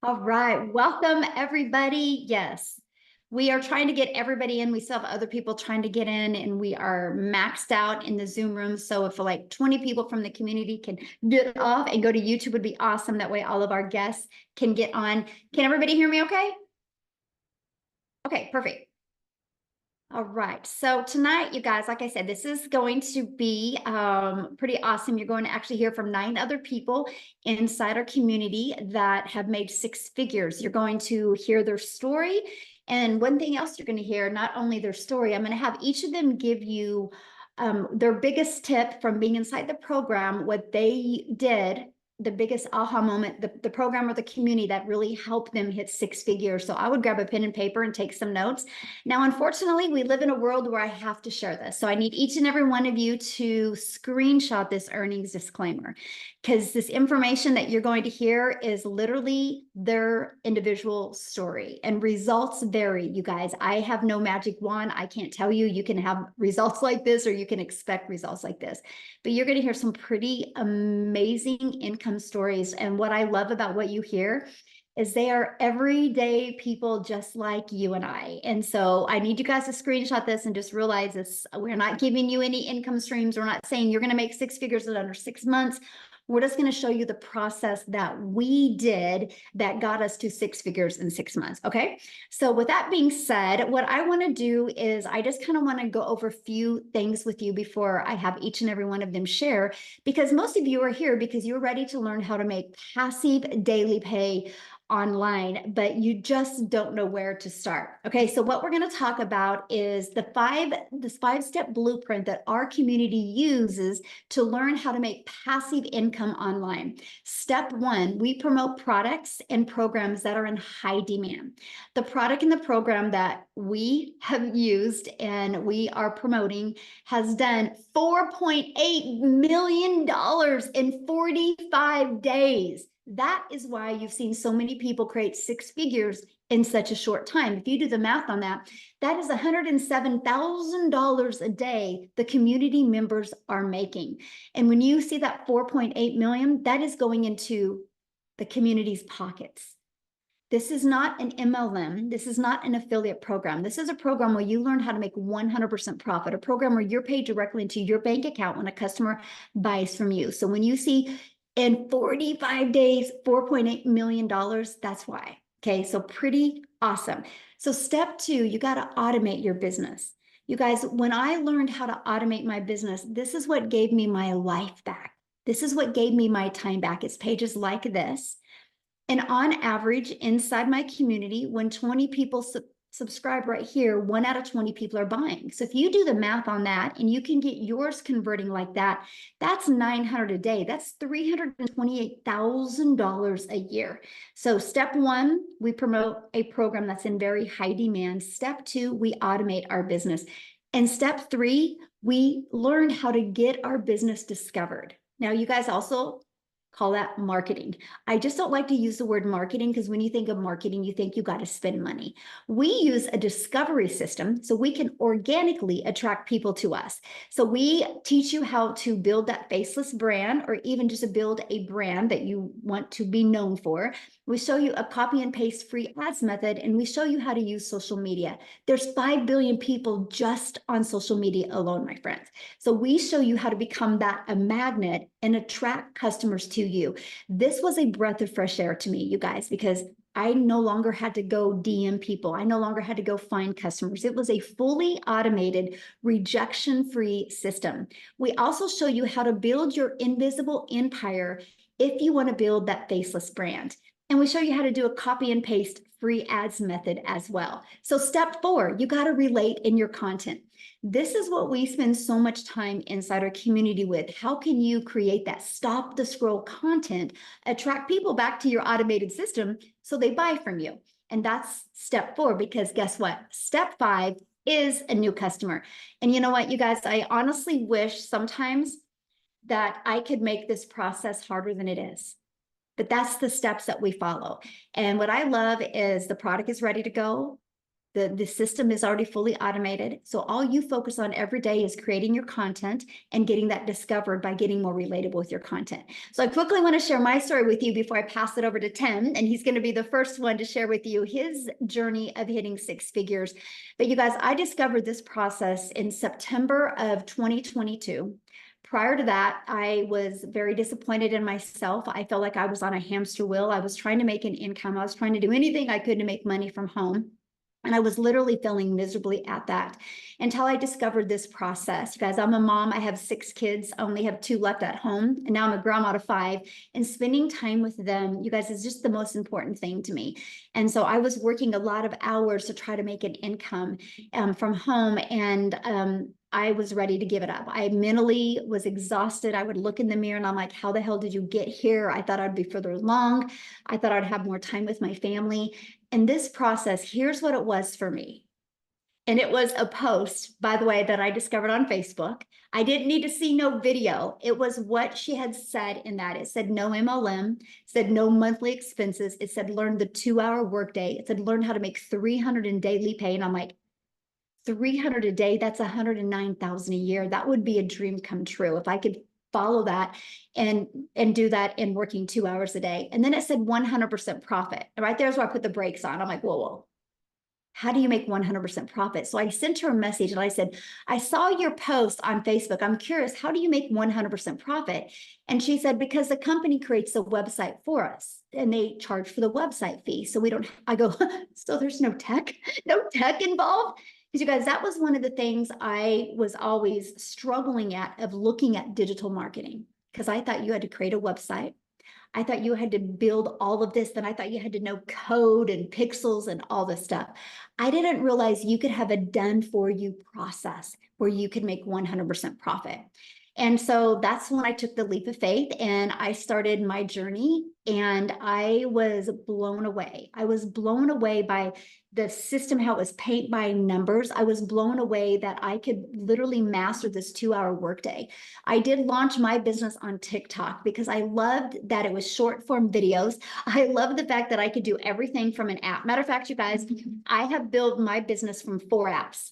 All right, welcome everybody. Yes, we are trying to get everybody in. We still have other people trying to get in, and we are maxed out in the Zoom room. So if like 20 people from the community can get off and go to YouTube, would be awesome. That way all of our guests can get on. Can everybody hear me okay? Okay, perfect. All right. So tonight, you guys, like I said, this is going to be pretty awesome. You're going to actually hear from 9 other people inside our community that have made 6 figures. You're going to hear their story. And one thing else you're going to hear, not only their story, I'm going to have each of them give you their biggest tip from being inside the program, what they did, the biggest aha moment, the program or the community that really helped them hit 6 figures. So I would grab a pen and paper and take some notes. Now, unfortunately, we live in a world where I have to share this. So I need each and every one of you to screenshot this earnings disclaimer, because this information that you're going to hear is literally their individual story, and results vary, you guys. I have no magic wand. I can't tell you you can have results like this or you can expect results like this, but you're going to hear some pretty amazing income stories. And what I love about what you hear is they are everyday people just like you and I. And so I need you guys to screenshot this and just realize this. We're not giving you any income streams. We're not saying you're going to make 6 figures in under 6 months. We're just going to show you the process that we did that got us to 6 figures in 6 months. Okay. So with that being said, what I want to do is I just kind of want to go over a few things with you before I have each and every one of them share, because most of you are here because you're ready to learn how to make passive daily pay online, but you just don't know where to start. Okay, so what we're going to talk about is this 5-step blueprint that our community uses to learn how to make passive income online. Step 1, we promote products and programs that are in high demand. The product and the program that we have used and we are promoting has done $4.8 million in 45 days. That is why you've seen so many people create 6 figures in such a short time. If you do the math on that, that is $107,000 a day the community members are making. And when you see that 4.8 million, that is going into the community's pockets. This is not an MLM. This is not an affiliate program. This is a program where you learn how to make 100% profit, a program where you're paid directly into your bank account when a customer buys from you. So when you see in 45 days, $4.8 million, that's why. Okay, so pretty awesome. So step 2, you got to automate your business. You guys, when I learned how to automate my business, this is what gave me my life back. This is what gave me my time back. It's pages like this. And on average, inside my community, when 20 people subscribe right here, 1 out of 20 people are buying. So if you do the math on that and you can get yours converting like that, that's $900 a day. That's $328,000 a year. So step 1, we promote a program that's in very high demand. Step 2, we automate our business. And step 3, we learn how to get our business discovered. Now, you guys also call that marketing. I just don't like to use the word marketing because when you think of marketing, you think you got to spend money. We use a discovery system so we can organically attract people to us. So we teach you how to build that faceless brand, or even just to build a brand that you want to be known for. We show you a copy and paste free ads method, and we show you how to use social media. There's 5 billion people just on social media alone, my friends. So we show you how to become a magnet and attract customers to you. This was a breath of fresh air to me, you guys, because I no longer had to go DM people. I no longer had to go find customers. It was a fully automated, rejection-free system. We also show you how to build your invisible empire if you want to build that faceless brand. And we show you how to do a copy and paste free ads method as well. So step 4, you got to relate in your content. This is what we spend so much time inside our community with. How can you create that stop the scroll content, attract people back to your automated system so they buy from you? And that's step 4, because guess what? Step 5 is a new customer. And you know what, you guys, I honestly wish sometimes that I could make this process harder than it is. But that's the steps that we follow. And what I love is the product is ready to go. The system is already fully automated. So all you focus on every day is creating your content and getting that discovered by getting more relatable with your content. So I quickly want to share my story with you before I pass it over to Tim, and he's going to be the first one to share with you his journey of hitting 6 figures. But you guys, I discovered this process in September of 2022. Prior to that, I was very disappointed in myself. I felt like I was on a hamster wheel. I was trying to make an income. I was trying to do anything I could to make money from home. And I was literally failing miserably at that until I discovered this process. You guys, I'm a mom. I have 6 kids. I only have 2 left at home. And now I'm a grandma to 5. And spending time with them, you guys, is just the most important thing to me. And so I was working a lot of hours to try to make an income from home. And I was ready to give it up. I mentally was exhausted. I would look in the mirror and I'm like, how the hell did you get here? I thought I'd be further along. I thought I'd have more time with my family. And this process, here's what it was for me. And it was a post, by the way, that I discovered on Facebook. I didn't need to see no video. It was what she had said in that. It said no MLM, it said no monthly expenses. It said learn the 2-hour workday. It said learn how to make 300 in daily pay. And I'm like, 300 a day, that's 109,000 a year. That would be a dream come true if I could follow that and do that in working 2 hours a day. And then it said 100% profit. Right there's where I put the brakes on. I'm like, whoa, how do you make 100% profit? So I sent her a message and I said, I saw your post on Facebook. I'm curious, how do you make 100% profit? And she said, because the company creates a website for us and they charge for the website fee. So we don't, I go, so there's no tech involved? Because you guys, that was one of the things I was always struggling at, of looking at digital marketing, because I thought you had to create a website. I thought you had to build all of this. Then I thought you had to know code and pixels and all this stuff. I didn't realize you could have a done for you process where you could make 100% profit. And so that's when I took the leap of faith and I started my journey, and I was blown away. I was blown away by the system, how it was paint by numbers. I was blown away that I could literally master this 2-hour workday. I did launch my business on TikTok because I loved that it was short form videos. I love the fact that I could do everything from an app. Matter of fact, you guys, I have built my business from 4 apps.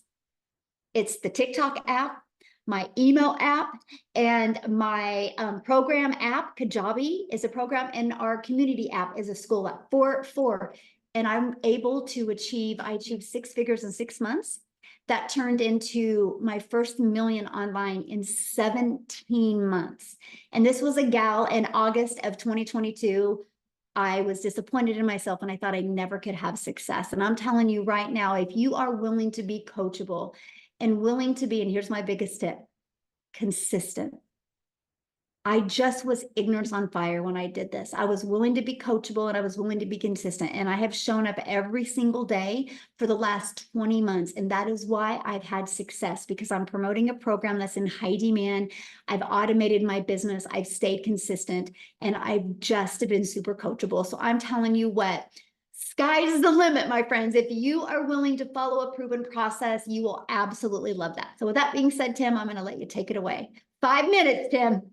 It's the TikTok app, my email app, and my program app. Kajabi is a program, and our community app is a school app. Four. And I'm able to I achieved 6 figures in 6 months. That turned into my first million online in 17 months. And this was a gal in August of 2022. I was disappointed in myself and I thought I never could have success. And I'm telling you right now, if you are willing to be coachable and willing to be, and here's my biggest tip, consistent. I just was ignorance on fire when I did this. I was willing to be coachable and I was willing to be consistent. And I have shown up every single day for the last 20 months. And that is why I've had success, because I'm promoting a program that's in high demand. I've automated my business. I've stayed consistent, and I've just been super coachable. So I'm telling you what, sky's the limit, my friends. If you are willing to follow a proven process, you will absolutely love that. So with that being said, Tim, I'm going to let you take it away. 5 minutes, Tim.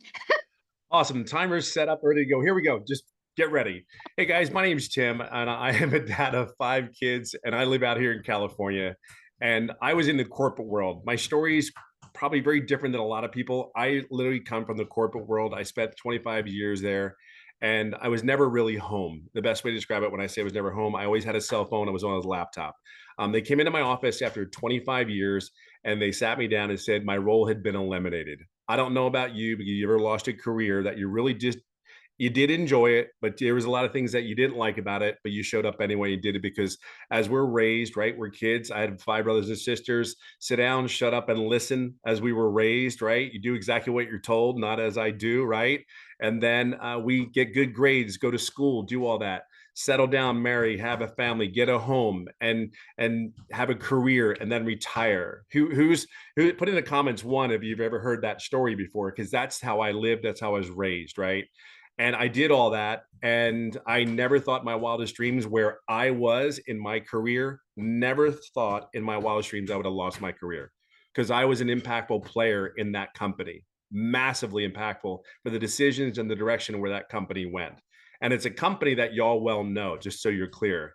Awesome. Timer's set up, ready to go. Here we go. Just get ready. Hey guys, my name's Tim, and I am a dad of 5 kids, and I live out here in California. And I was in the corporate world. My story is probably very different than a lot of people. I literally come from the corporate world. I spent 25 years there, and I was never really home. The best way to describe it, when I say I was never home, I always had a cell phone. I was on a laptop. They came into my office after 25 years, and they sat me down and said my role had been eliminated. I don't know about you, but you ever lost a career that you really just, you did enjoy it, but there was a lot of things that you didn't like about it, but you showed up anyway. You did it because, as we're raised, right? We're kids. I had 5 brothers and sisters. Sit down, shut up, and listen. As we were raised, right? You do exactly what you're told, not as I do, right? And then we get good grades, go to school, do all that, settle down, marry, have a family, get a home, and have a career, and then retire. Who put in the comments one if you've ever heard that story before, because that's how I lived, that's how I was raised, right? And I did all that, and I never thought my wildest dreams, where I was in my career, never thought in my wildest dreams I would have lost my career, because I was an impactful player in that company, massively impactful for the decisions and the direction where that company went. And it's a company that y'all well know, just so you're clear.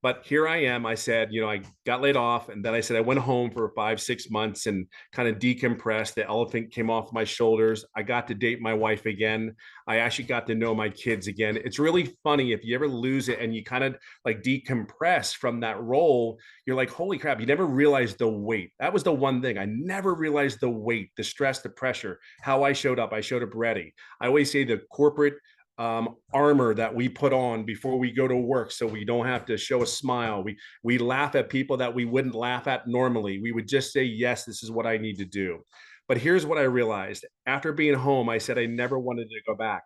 But here I am. I said, I got laid off, and then I said I went home for 5, 6 months and kind of decompressed. The elephant came off my shoulders. I got to date my wife again. I actually got to know my kids again. It's really funny if you ever lose it and you kind of like decompress from that role. You're like, holy crap, you never realized the weight. That was the one thing. I never realized the weight, the stress, the pressure, how I showed up. I showed up ready. I always say the corporate armor that we put on before we go to work, so we don't have to show a smile. We laugh at people that we wouldn't laugh at normally. We would just say, yes, this is what I need to do. But here's what I realized after being home. I said I never wanted to go back.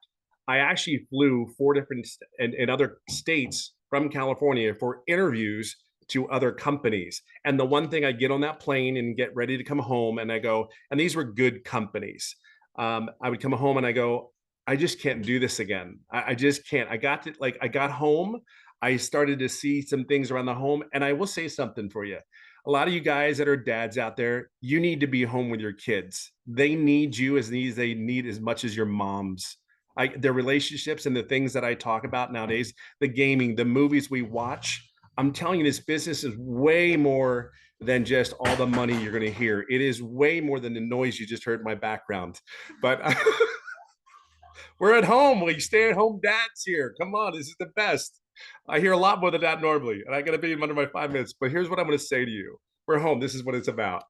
I actually flew 4 different in other states from California for interviews to other companies. And the one thing, I get on that plane and get ready to come home, and I go, and these were good companies. I would come home and I go, I just can't do this again. I just can't. I got home. I started to see some things around the home. And I will say something for you. A lot of you guys that are dads out there, you need to be home with your kids. They need you as they need as much as your moms. Their relationships and the things that I talk about nowadays, the gaming, the movies we watch. I'm telling you, this business is way more than just all the money you're going to hear. It is way more than the noise you just heard in my background. But we're at home. We stay at home dads here. Come on, this is the best. I hear a lot more than that normally, and I got to be in under my 5 minutes. But here's what I'm going to say to you: we're home. This is what it's about.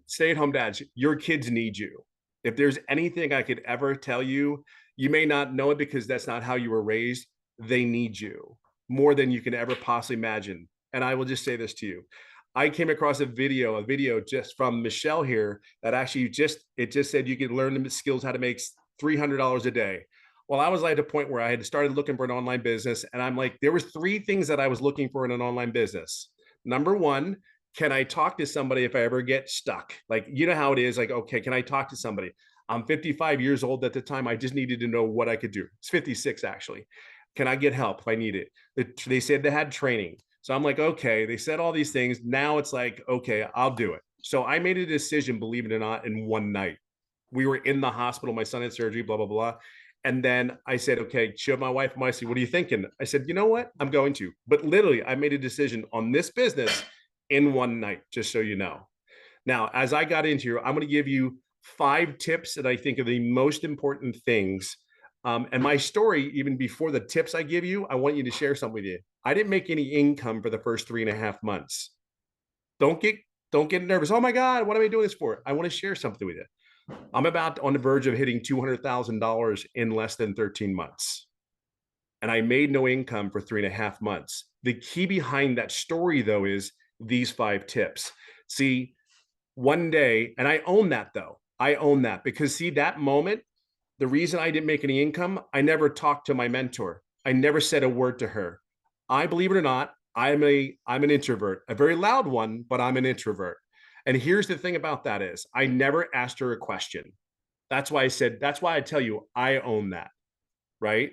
Stay at home dads. Your kids need you. If there's anything I could ever tell you, you may not know it because that's not how you were raised. They need you more than you can ever possibly imagine. And I will just say this to you: I came across a video just from Michelle here that actually just said you could learn the skills how to make $300 a day. Well, I was like at a point where I had started looking for an online business, and I'm like, there was 3 things that I was looking for in an online business. Number one, can I talk to somebody if I ever get stuck? Like, you know how it is. Like, okay, can I talk to somebody? I'm 55 years old at the time. I just needed to know what I could do. It's 56 actually. Can I get help if I need it? They said they had training. So I'm like, okay, they said all these things. Now it's like, okay, I'll do it. So I made a decision, believe it or not, in one night. We were in the hospital. My son had surgery, blah, blah, blah. And then I said, okay, showed my wife, Marcy, what are you thinking? I said, you know what? I'm going to. But literally, I made a decision on this business in one night, just so you know. Now, as I got into here, I'm going to give you 5 tips that I think are the most important things. And my story, even before the tips I give you, I want you to share something with you. I didn't make any income for the first 3.5 months. Don't get don't get nervous. Oh my God, what am I doing this for? I want to share something with you. I'm about on the verge of hitting $200,000 in less than 13 months. And I made no income for 3.5 months. The key behind that story, though, is these 5 tips. See, one day, and I own that, though. I own that because, see, that moment, the reason I didn't make any income, I never talked to my mentor. I never said a word to her. I, believe it or not, I'm an introvert, a very loud one, but I'm an introvert. And here's the thing about that is I never asked her a question. That's why I tell you, I own that, right?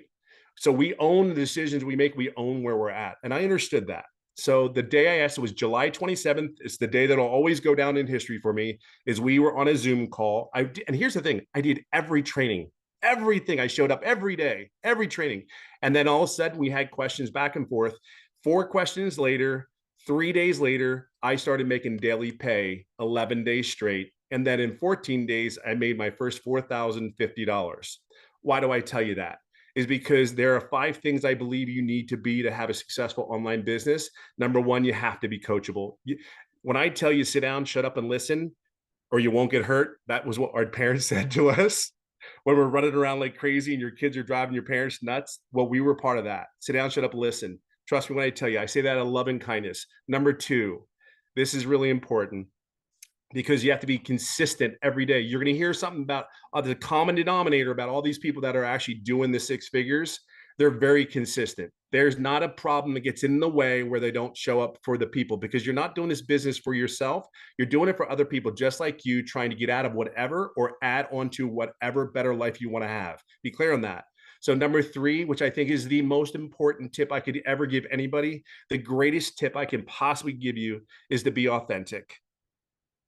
So we own the decisions we make, we own where we're at. And I understood that. So the day I asked, it was July 27th. It's the day that'll always go down in history for me, is we were on a Zoom call. And here's the thing, I did every training, everything. I showed up every day, every training. And then all of a sudden we had questions back and forth. 4 questions later, 3 days later, I started making daily pay 11 days straight. And then in 14 days, I made my first $4,050. Why do I tell you that? Is because there are 5 things I believe you need to be to have a successful online business. Number one, you have to be coachable. When I tell you sit down, shut up, and listen, or you won't get hurt, that was what our parents said to us when we're running around like crazy and your kids are driving your parents nuts. Well, we were part of that. Sit down, shut up, listen. Trust me when I tell you, I say that out of love and kindness. Number 2, this is really important because you have to be consistent every day. You're going to hear something about the common denominator about all these people that are actually doing the 6 figures. They're very consistent. There's not a problem that gets in the way where they don't show up for the people, because you're not doing this business for yourself. You're doing it for other people just like you, trying to get out of whatever or add on to whatever better life you want to have. Be clear on that. So number 3, which I think is the most important tip I could ever give anybody, the greatest tip I can possibly give you, is to be authentic.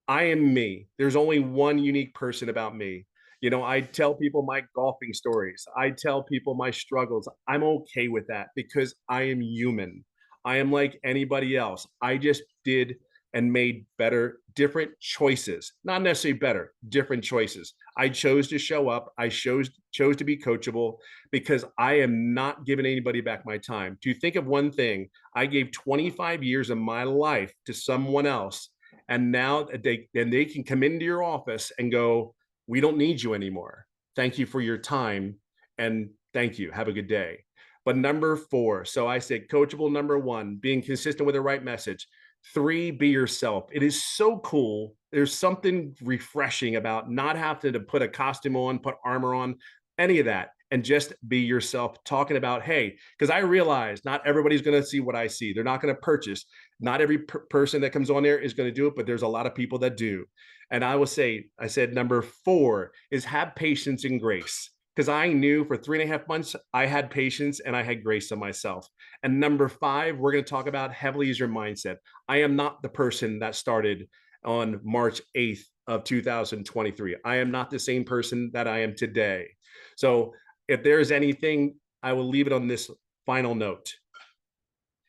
I am me. There's only one unique person about me. I tell people my golfing stories. I tell people my struggles. I'm okay with that because I am human. I am like anybody else. I just did and made better, different choices, not necessarily better, different choices. I chose to show up. I chose to be coachable because I am not giving anybody back my time. To think of one thing, I gave 25 years of my life to someone else, and now they can come into your office and go, "We don't need you anymore. Thank you for your time, and thank you. Have a good day." But number 4, so I said coachable. Number 1, being consistent with the right message. 3, be yourself. It is so cool. There's something refreshing about not having to put a costume on, put armor on, any of that, and just be yourself. Talking about, hey, because I realize not everybody's going to see what I see. They're not going to purchase. Not every person that comes on there is going to do it, but there's a lot of people that do. And I will say, I said number 4 is have patience and grace, because I knew for 3.5 months I had patience and I had grace on myself. And number 5, we're going to talk about heavily is your mindset. I am not the person that started on March 8th of 2023. I am not the same person that I am today. So if there's anything, I will leave it on this final note.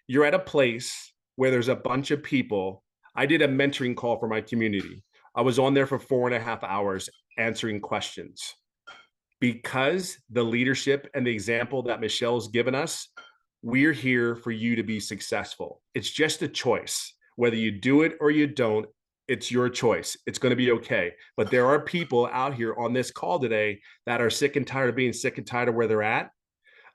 You're at a place where there's a bunch of people. I did a mentoring call for my community. I was on there for 4.5 hours answering questions, because the leadership and the example that Michelle's given us, we're here for you to be successful. It's just a choice. Whether you do it or you don't, it's your choice. It's going to be okay. But there are people out here on this call today that are sick and tired of being sick and tired of where they're at.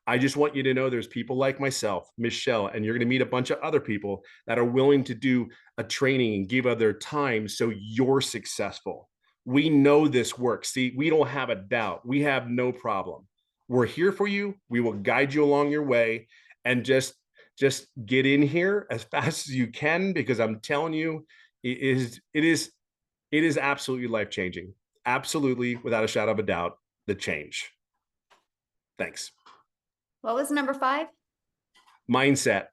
I just want you to know there's people like myself, Michelle, and you're going to meet a bunch of other people that are willing to do a training and give of their time so you're successful. We know this works. See, we don't have a doubt. We have no problem. We're here for you. We will guide you along your way, and just get in here as fast as you can, because I'm telling you, it is absolutely life-changing. Absolutely, without a shadow of a doubt, the change. Thanks. What was number 5? Mindset.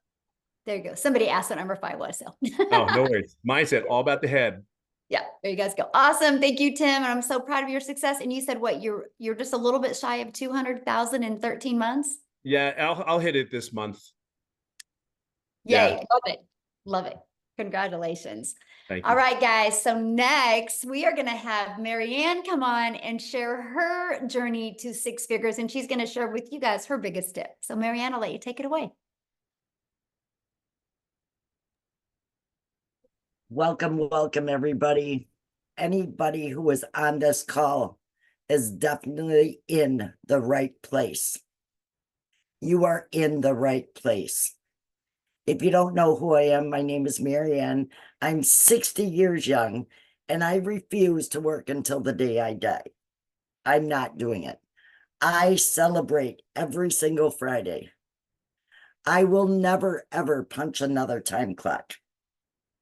There you go. Somebody asked what number 5 was. So. Oh, no worries. Mindset, all about the head. Yeah, there you guys go. Awesome. Thank you, Tim. And I'm so proud of your success. And you said what, you're just a little bit shy of 200,000 in 13 months? Yeah, I'll hit it this month. Yay. Yeah. Love it. Love it. Congratulations. Thank you. All right, guys. So next we are going to have Marianne come on and share her journey to 6 figures. And she's going to share with you guys her biggest tip. So Marianne, I'll let you take it away. Welcome, everybody. Anybody who is on this call is definitely in the right place. You are in the right place. If you don't know who I am, my name is Marianne. I'm 60 years young, and I refuse to work until the day I die. I'm not doing it. I celebrate every single Friday. I will never, ever punch another time clock.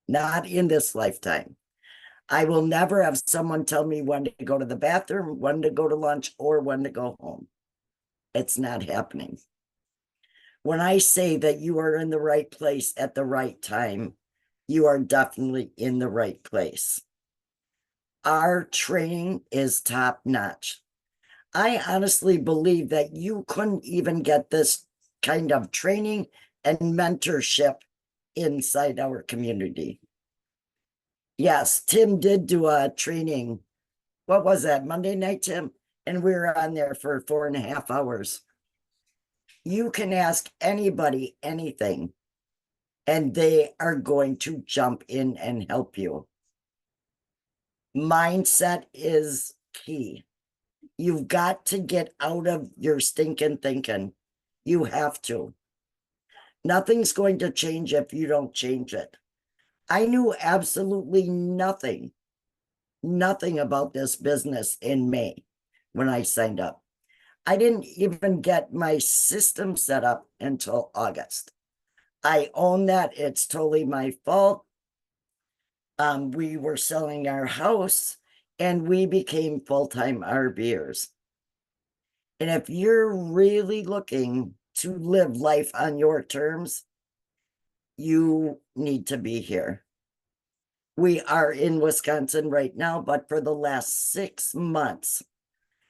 Not in this lifetime. I will never have someone tell me when to go to the bathroom, when to go to lunch, or when to go home. It's not happening. When I say that you are in the right place at the right time, you are definitely in the right place. Our training is top notch. I honestly believe that you couldn't even get this kind of training and mentorship inside our community. Yes, Tim did do a training. What was that, Monday night, Tim? And we were on there for 4.5 hours. You can ask anybody anything, and they are going to jump in and help you. Mindset is key. You've got to get out of your stinking thinking. You have to. Nothing's going to change if you don't change it. I knew absolutely nothing about this business in May when I signed up. I didn't even get my system set up until August. I own that. It's totally my fault. We were selling our house and we became full-time RVers. And if you're really looking to live life on your terms, you need to be here. We are in Wisconsin right now, but for the last 6 months,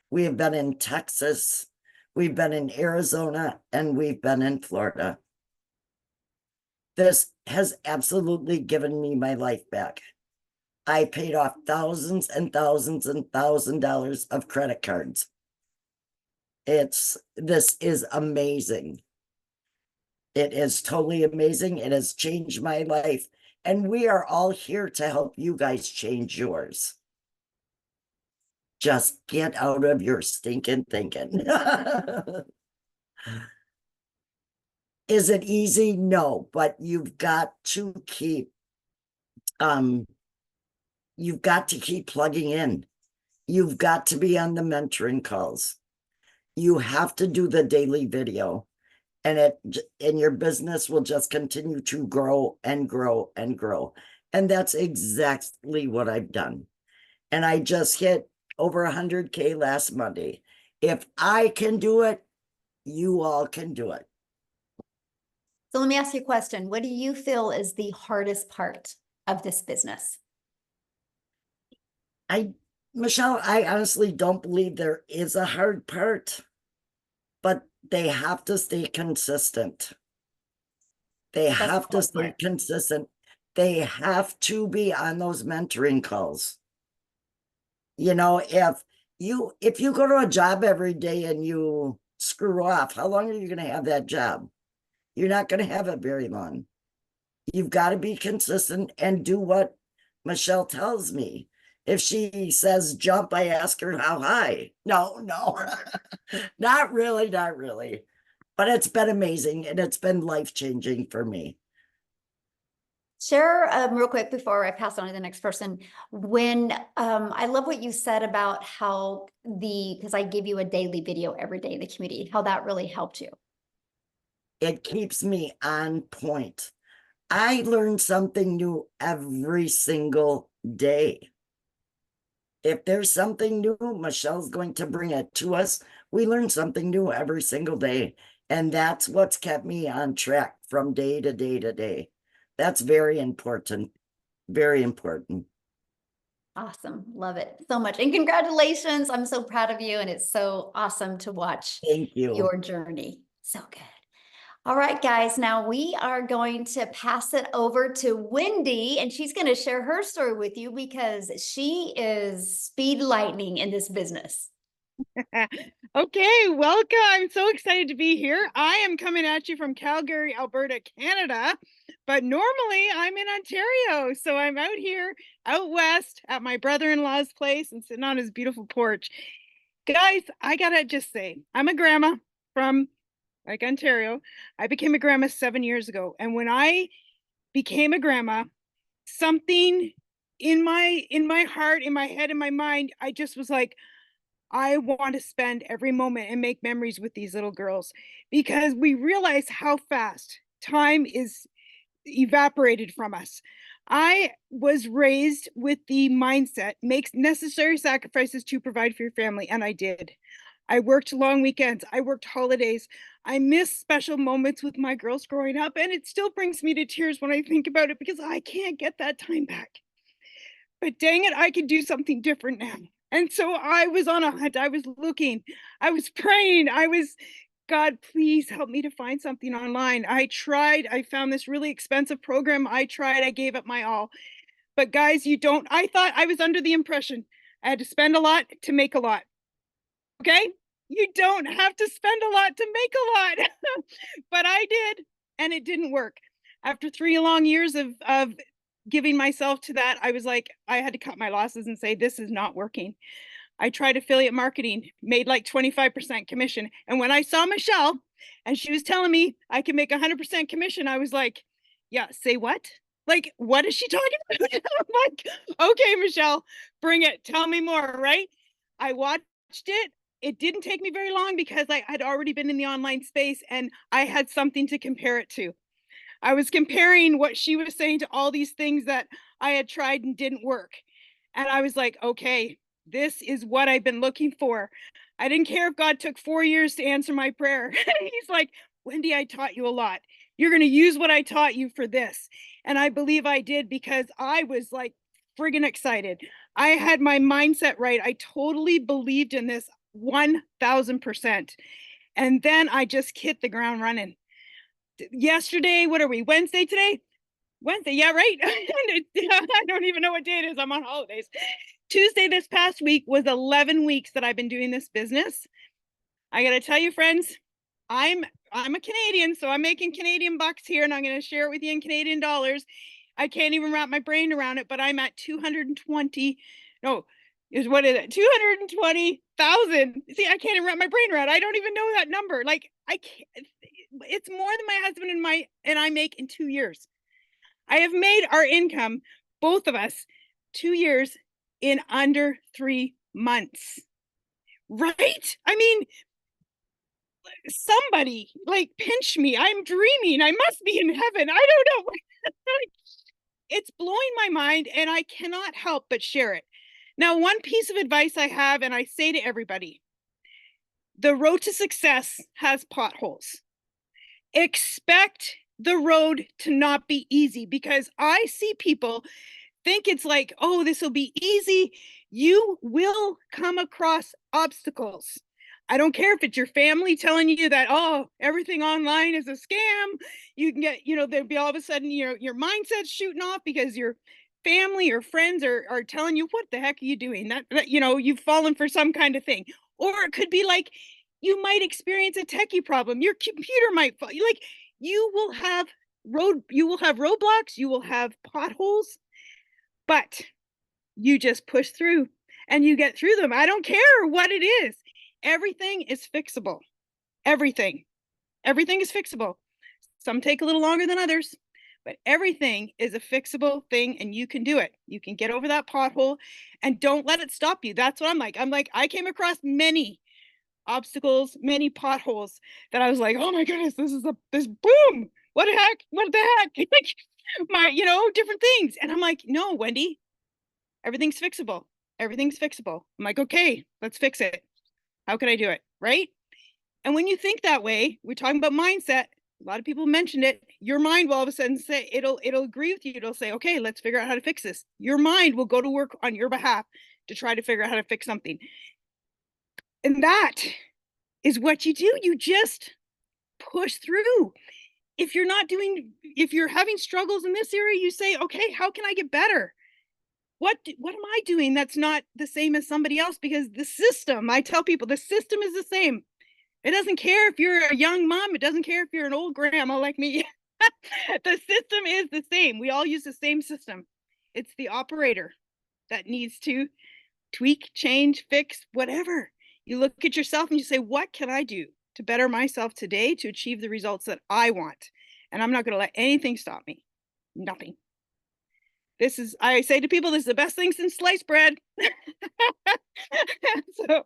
we have been in Texas, we've been in Arizona, and we've been in Florida. This has absolutely given me my life back. I paid off thousands and thousands and $1,000 of credit cards. This is amazing. It is totally amazing. It has changed my life. And we are all here to help you guys change yours. Just get out of your stinking thinking. Is it easy? No, but you've got to keep plugging in. You've got to be on the mentoring calls. You have to do the daily video, and your business will just continue to grow and grow and grow. And that's exactly what I've done. And I just hit over 100K last Monday. If I can do it, you all can do it. So let me ask you a question. What do you feel is the hardest part of this business? Michelle, I honestly don't believe there is a hard part, but they have to stay consistent. They have to stay consistent. They have to be on those mentoring calls. You know, if you go to a job every day and you screw off, how long are you going to have that job? You're not going to have it very long. You've got to be consistent and do what Michelle tells me. If she says jump, I ask her how high. No, not really. But it's been amazing, and it's been life-changing for me. Share real quick before I pass on to the next person. When I love what you said about how because I give you a daily video every day in the community, how that really helped you. It keeps me on point. I learn something new every single day. If there's something new, Michelle's going to bring it to us. We learn something new every single day. And that's what's kept me on track from day to day to day. That's very important. Very important. Awesome. Love it so much. And congratulations. I'm so proud of you. And it's so awesome to watch your journey. So good. All right, guys. Now we are going to pass it over to Wendy, and she's going to share her story with you because she is speed lightning in this business. Okay, welcome. I'm so excited to be here. I am coming at you from Calgary, Alberta, Canada, but normally I'm in Ontario. So I'm out here, out west at my brother-in-law's place and sitting on his beautiful porch. Guys, I gotta just say, I'm a grandma from Ontario. I became a grandma 7 years ago. And when I became a grandma, something in my heart, in my head, in my mind, I just was like, I want to spend every moment and make memories with these little girls, because we realize how fast time is evaporated from us. I was raised with the mindset, make necessary sacrifices to provide for your family, and I did. I worked long weekends. I worked holidays. I miss special moments with my girls growing up, and it still brings me to tears when I think about it because I can't get that time back. But dang it, I could do something different now. And so I was on a hunt. I was looking. I was praying. God, please help me to find something online. I tried. I found this really expensive program. I tried. I gave it my all. But guys, I thought I was under the impression I had to spend a lot to make a lot. Okay? You don't have to spend a lot to make a lot. But I did, and it didn't work. After 3 long years of giving myself to that, I was like, I had to cut my losses and say, this is not working. I tried affiliate marketing, made like 25% commission. And when I saw Michelle and she was telling me I can make 100% commission, I was like, yeah, say what? Like, what is she talking about? I'm like, okay, Michelle, bring it. Tell me more, right? I watched it. It didn't take me very long because I had already been in the online space and I had something to compare it to. I was comparing what she was saying to all these things that I had tried and didn't work. And I was like, okay, this is what I've been looking for. I didn't care if God took 4 years to answer my prayer. He's like, Wendy, I taught you a lot. You're going to use what I taught you for this. And I believe I did because I was like friggin' excited. I had my mindset right. I totally believed in this 1000%. And then I just hit the ground running. yesterday, what are we, Wednesday today? Wednesday, yeah, right. I don't even know what day it is. I'm on holidays. Tuesday this past week was 11 weeks that I've been doing this business. I gotta tell you, friends, I'm a Canadian, so I'm making Canadian bucks here, and I'm gonna share it with you in Canadian dollars. I can't even wrap my brain around it, but I'm at 220. No, what is it? 220,000. See, I can't even wrap my brain around it. I don't even know that number. Like, I can't. It's more than my husband and I make in 2 years. I have made our income, both of us, 2 years in under 3 months. Right? I mean, somebody like pinch me. I'm dreaming. I must be in heaven. I don't know. It's blowing my mind, and I cannot help but share it. Now, one piece of advice I have, and I say to everybody, the road to success has potholes. Expect the road to not be easy, because I see people think it's like, oh, this will be easy. You will come across obstacles. I don't care if it's your family telling you that, oh, everything online is a scam. You can get, there'll be all of a sudden, your mindset's shooting off because your family or friends are telling you, what the heck are you doing? That you've fallen for some kind of thing. Or it could be like, you might experience a techie problem. Your computer might fall. Like, you will have roadblocks, you will have potholes, but you just push through and you get through them. I don't care what it is. Everything is fixable. Everything is fixable. Some take a little longer than others, but everything is a fixable thing, and you can do it. You can get over that pothole, and don't let it stop you. That's what I'm like. I came across many obstacles, many potholes that I was like, oh my goodness, this boom. What the heck? My, different things. And I'm like, no, Wendy, everything's fixable. Everything's fixable. I'm like, okay, let's fix it. How can I do it? Right? And when you think that way, we're talking about mindset. A lot of people mentioned it. Your mind will all of a sudden say, it'll agree with you. It'll say, okay, let's figure out how to fix this. Your mind will go to work on your behalf to try to figure out how to fix something. And that is what you do. You just push through. If you're having struggles in this area, you say, okay, how can I get better? What am I doing that's not the same as somebody else? Because the system, I tell people, the system is the same. It doesn't care if you're a young mom. It doesn't care if you're an old grandma like me. The system is the same. We all use the same system. It's the operator that needs to tweak, change, fix, whatever. You look at yourself and you say, what can I do to better myself today to achieve the results that I want? And I'm not going to let anything stop me. Nothing. I say to people, this is the best thing since sliced bread. So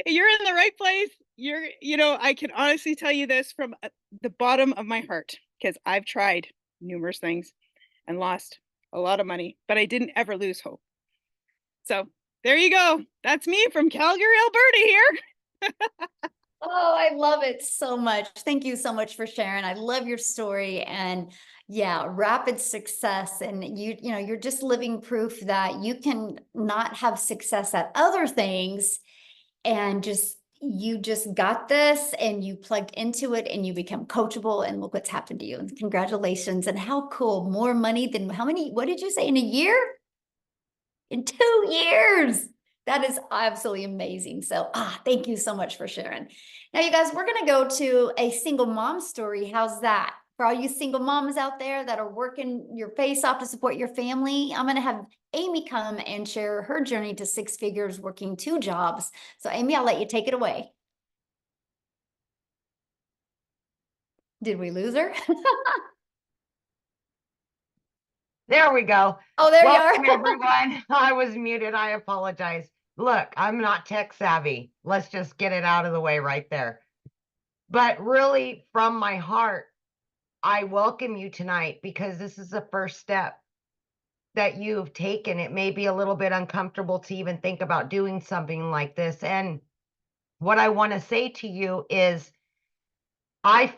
you're in the right place. I can honestly tell you this from the bottom of my heart, because I've tried numerous things and lost a lot of money, but I didn't ever lose hope. So there you go. That's me from Calgary, Alberta here. Oh, I love it so much. Thank you so much for sharing. I love your story, and yeah, rapid success. And you're just living proof that you can not have success at other things, and you just got this, and you plugged into it, and you become coachable, and look what's happened to you. And congratulations. And how cool. More money than what did you say, in a year? In 2 years. That is absolutely amazing. So, thank you so much for sharing. Now, you guys, we're going to go to a single mom story. How's that? For all you single moms out there that are working your face off to support your family, I'm going to have Amy come and share her journey to 6 figures working 2 jobs. So, Amy, I'll let you take it away. Did we lose her? There we go. Oh, there Welcome, you are. everyone. I was muted. I apologize. Look, I'm not tech savvy. Let's just get it out of the way right there. But really, from my heart, I welcome you tonight, because this is the first step that you've taken. It may be a little bit uncomfortable to even think about doing something like this. And what I want to say to you is, I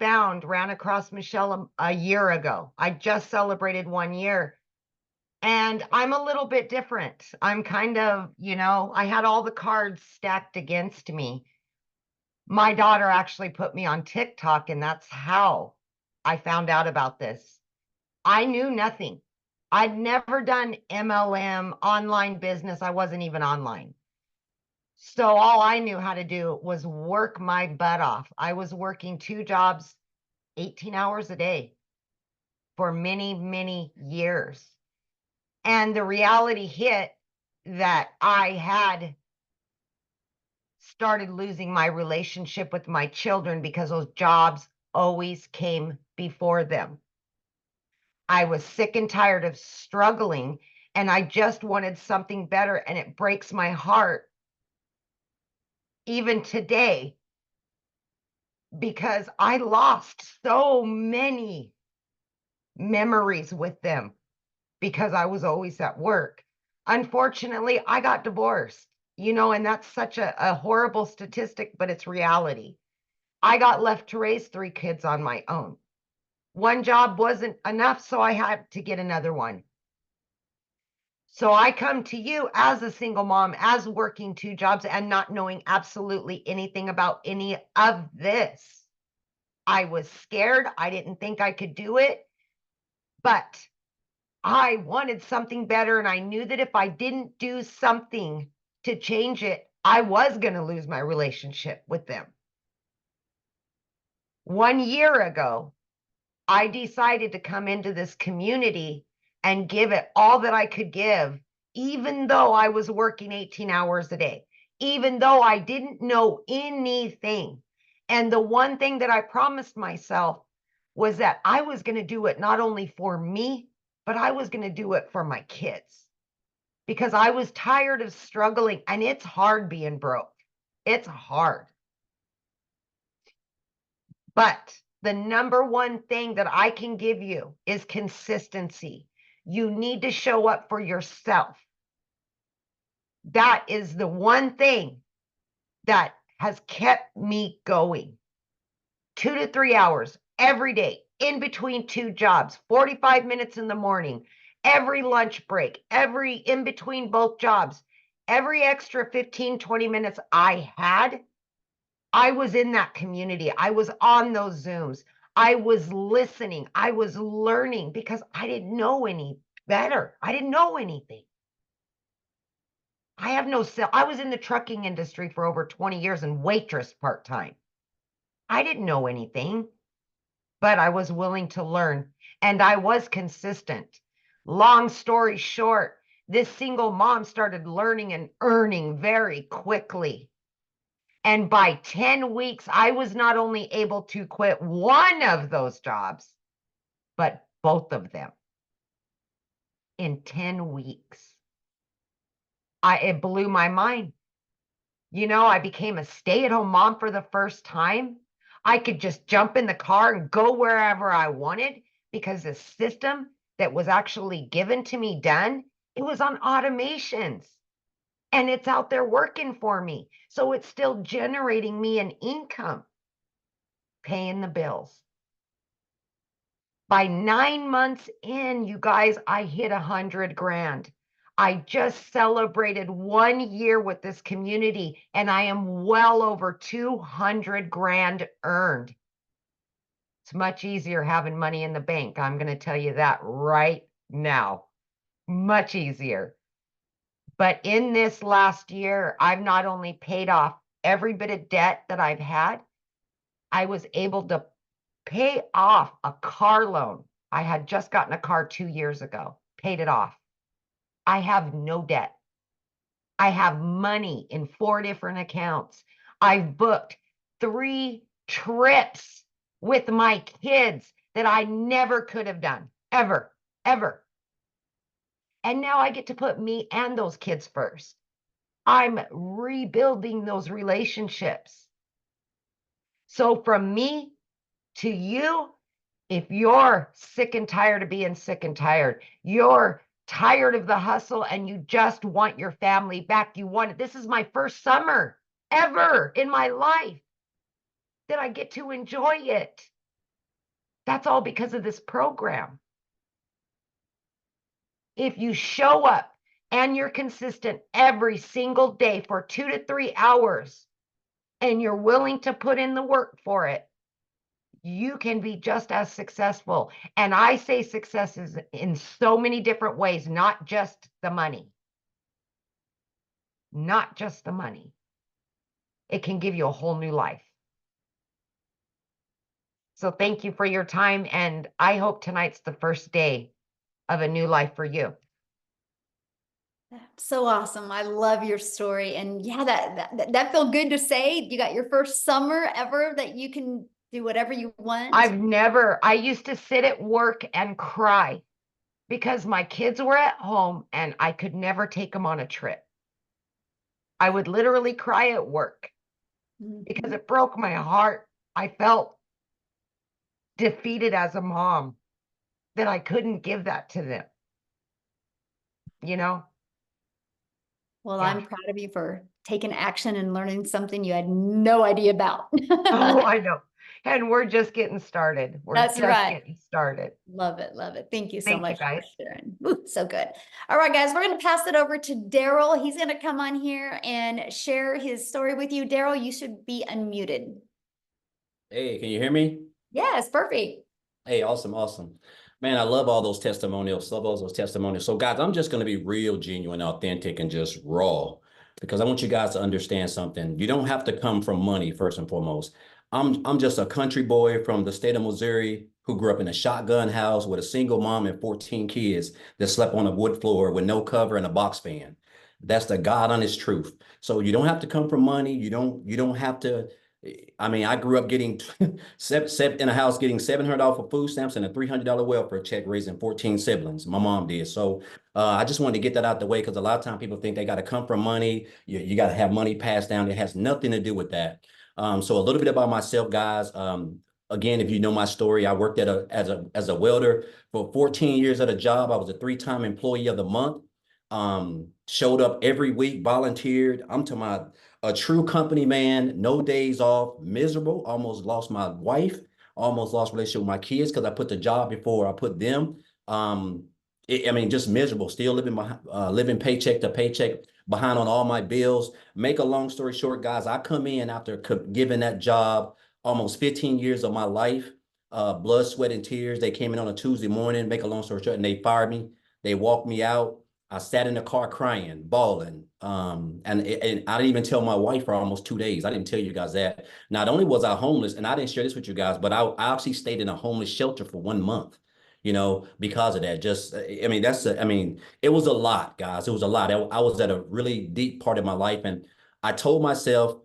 ran across Michelle a year ago. I just celebrated 1 year. And I'm a little bit different. I'm kind of, I had all the cards stacked against me. My daughter actually put me on TikTok, and that's how I found out about this. I knew nothing. I'd never done MLM, online business. I wasn't even online. So all I knew how to do was work my butt off. I was working 2 jobs, 18 hours a day for many, many years. And the reality hit that I had started losing my relationship with my children because those jobs always came before them. I was sick and tired of struggling, and I just wanted something better. And it breaks my heart even today because I lost so many memories with them because I was always at work. Unfortunately, I got divorced, and that's such a horrible statistic, but it's reality. I got left to raise 3 kids on my own. One job wasn't enough, so I had to get another one. So I come to you as a single mom, as working 2 jobs and not knowing absolutely anything about any of this. I was scared. I didn't think I could do it, but I wanted something better. And I knew that if I didn't do something to change it, I was going to lose my relationship with them. 1 year ago, I decided to come into this community and give it all that I could give, even though I was working 18 hours a day, even though I didn't know anything. And the one thing that I promised myself was that I was going to do it not only for me, but I was going to do it for my kids because I was tired of struggling. And it's hard being broke. It's hard. But the number one thing that I can give you is consistency. You need to show up for yourself. That is the one thing that has kept me going. 2 to 3 hours every day, in between 2 jobs, 45 minutes in the morning, every lunch break, every in between both jobs, every extra 15, 20 minutes I had, I was in that community. I was on those Zooms. I was listening. I was learning because I didn't know any better. I didn't know anything. I was in the trucking industry for over 20 years and waitress part-time. I didn't know anything, but I was willing to learn and I was consistent. Long story short, this single mom started learning and earning very quickly. And by 10 weeks, I was not only able to quit one of those jobs, but both of them in 10 weeks. It blew my mind. I became a stay-at-home mom for the first time. I could just jump in the car and go wherever I wanted because the system that was actually given to me it was on automations. And it's out there working for me. So it's still generating me an income, paying the bills. By 9 months in, you guys, I hit 100 grand. I just celebrated 1 year with this community and I am well over 200 grand earned. It's much easier having money in the bank. I'm going to tell you that right now. Much easier. But in this last year, I've not only paid off every bit of debt that I've had, I was able to pay off a car loan. I had just gotten a car 2 years ago, paid it off. I have no debt. I have money in 4 different accounts. I've booked 3 trips with my kids that I never could have done, ever. And now I get to put me and those kids first. I'm rebuilding those relationships. So from me to you, if you're sick and tired of being sick and tired, you're tired of the hustle and you just want your family back, this is my first summer ever in my life that I get to enjoy it. That's all because of this program. If you show up and you're consistent every single day for 2 to 3 hours and you're willing to put in the work for it, you can be just as successful. And I say success is in so many different ways, not just the money. Not just the money. It can give you a whole new life. So thank you for your time. And I hope tonight's the first day of a new life for you. So awesome. I love your story. And yeah, that felt good to say. You got your first summer ever that you can do whatever you want. I used to sit at work and cry because my kids were at home and I could never take them on a trip. I would literally cry at work because it broke my heart. I felt defeated as a mom that I couldn't give that to them. You know? Well, Yeah. I'm proud of you for taking action and learning something you had no idea about. Oh, I know. And we're just getting started. We're That's just right. getting started. Love it. Love it. Thank you so Thank you, much for guys. sharing. Ooh, so good. All right, guys, we're going to pass it over to Darryl. He's going to come on here and share his story with you. Darryl, you should be unmuted. Hey, can you hear me? Yes, perfect. Hey, awesome, awesome. Man, I love all those testimonials, love all those testimonials. So guys, I'm just going to be real genuine, authentic, and just raw because I want you guys to understand something. You don't have to come from money, first and foremost. I'm just a country boy from the state of Missouri who grew up in a shotgun house with a single mom and 14 kids that slept on a wood floor with no cover and a box fan. That's the God honest truth. So you don't have to come from money. You don't have to. I mean, I grew up getting seven in a house, getting $700 for food stamps and a $300 welfare check, raising 14 siblings. My mom did. So I just wanted to get that out the way because a lot of times people think they got to come from money. You got to have money passed down. It has nothing to do with that. So a little bit about myself, guys. Again, if you know my story, I worked as a welder for 14 years at a job. I was a 3-time employee of the month. Showed up every week, volunteered. I'm to my a true company man, no days off, miserable, almost lost my wife, almost lost relationship with my kids because I put the job before I put them. I mean, just miserable, still living paycheck to paycheck, behind on all my bills. Make a long story short, guys, I come in after giving that job almost 15 years of my life, blood, sweat, and tears. They came in on a Tuesday morning, make a long story short, and they fired me. They walked me out. I sat in the car crying, bawling. And I didn't even tell my wife for almost 2 days. I didn't tell you guys that. Not only was I homeless, and I didn't share this with you guys, but I actually stayed in a homeless shelter for 1 month, because of that. Just, I mean, it was a lot, guys. It was a lot. I was at a really deep part of my life. And I told myself,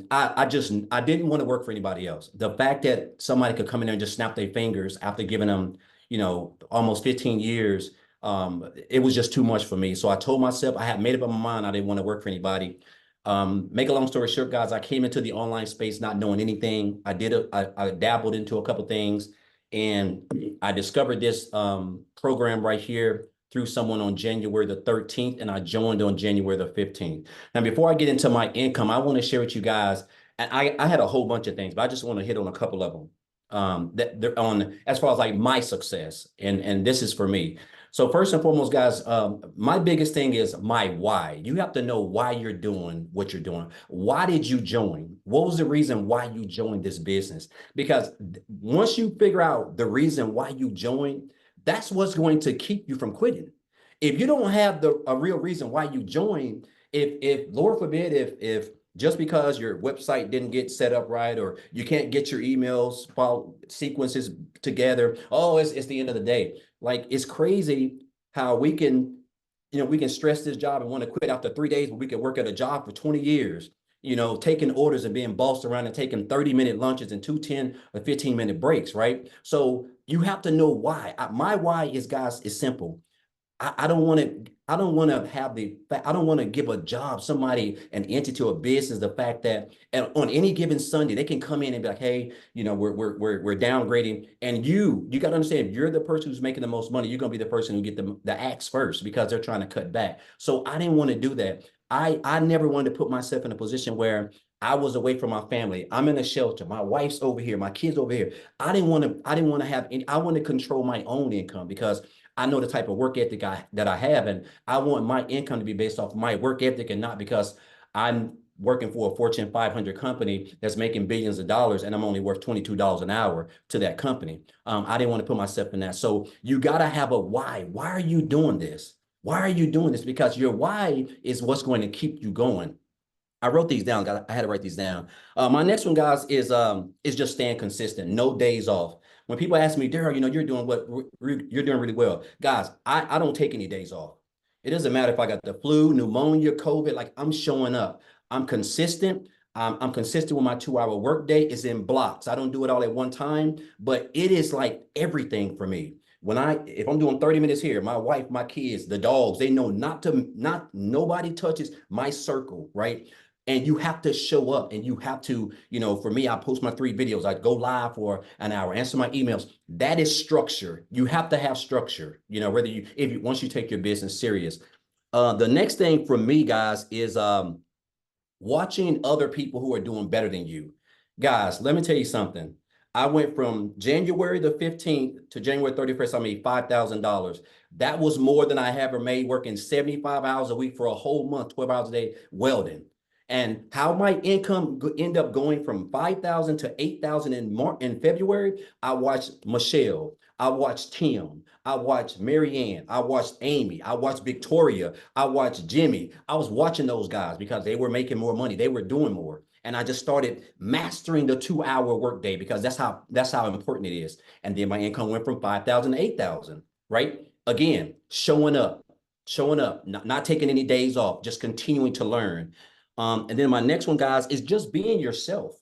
I didn't want to work for anybody else. The fact that somebody could come in there and just snap their fingers after giving them, almost 15 years, it was just too much for me. So I told myself, I had made up my mind, I didn't want to work for anybody. Make a long story short, guys, I came into the online space not knowing anything. I dabbled into a couple things, and I discovered this program right here through someone on January the 13th, and I joined on January the 15th. Now, before I get into my income, I want to share with you guys, and I had a whole bunch of things, but I just want to hit on a couple of them that they're on as far as like my success, and this is for me. So first and foremost, guys, my biggest thing is my why. You have to know why you're doing what you're doing. Why did you join? What was the reason why you joined this business? Because once you figure out the reason why you joined, that's what's going to keep you from quitting. If you don't have a real reason why you joined, if Lord forbid, if just because your website didn't get set up right, or you can't get your emails file sequences together, it's the end of the day. Like, it's crazy how we can stress this job and want to quit after 3 days, but we can work at a job for 20 years, taking orders and being bossed around and taking 30-minute lunches and 10 or 15-minute breaks, right? So you have to know why. My why is, guys, is simple. I don't want to give a job, somebody, an entity or a business, the fact that on any given Sunday, they can come in and be like, hey, we're downgrading. And you got to understand, if you're the person who's making the most money, you're going to be the person who get the axe first because they're trying to cut back. So I didn't want to do that. I never wanted to put myself in a position where I was away from my family. I'm in a shelter. My wife's over here. My kids over here. I didn't want to have any, I want to control my own income because I know the type of work ethic that I have, and I want my income to be based off my work ethic and not because I'm working for a Fortune 500 company that's making billions of dollars, and I'm only worth $22 an hour to that company. I didn't want to put myself in that. So you got to have a why. Why are you doing this? Why are you doing this? Because your why is what's going to keep you going. I wrote these down, guys. I had to write these down. My next one, guys, is just staying consistent. No days off. When people ask me, Darryl, you're doing you're doing really well. Guys, I don't take any days off. It doesn't matter if I got the flu, pneumonia, COVID, like I'm showing up. I'm consistent. I'm consistent with my 2-hour workday. It's in blocks. I don't do it all at one time, but it is like everything for me. If I'm doing 30 minutes here, my wife, my kids, the dogs, they know nobody touches my circle, right? And you have to show up, and you have to, for me, I post my 3 videos. I go live for an hour, answer my emails. That is structure. You have to have structure, once you take your business serious. The next thing for me, guys, is watching other people who are doing better than you. Guys, let me tell you something. I went from January the 15th to January 31st, I made $5,000. That was more than I ever made working 75 hours a week for a whole month, 12 hours a day welding. And how my income end up going from 5,000 to 8,000 in February, I watched Michelle, I watched Tim, I watched Marianne, I watched Amy, I watched Victoria, I watched Jimmy. I was watching those guys because they were making more money, they were doing more. And I just started mastering the 2-hour workday because that's how important it is. And then my income went from 5,000 to 8,000, right? Again, showing up, not taking any days off, just continuing to learn. And then my next one, guys, is just being yourself.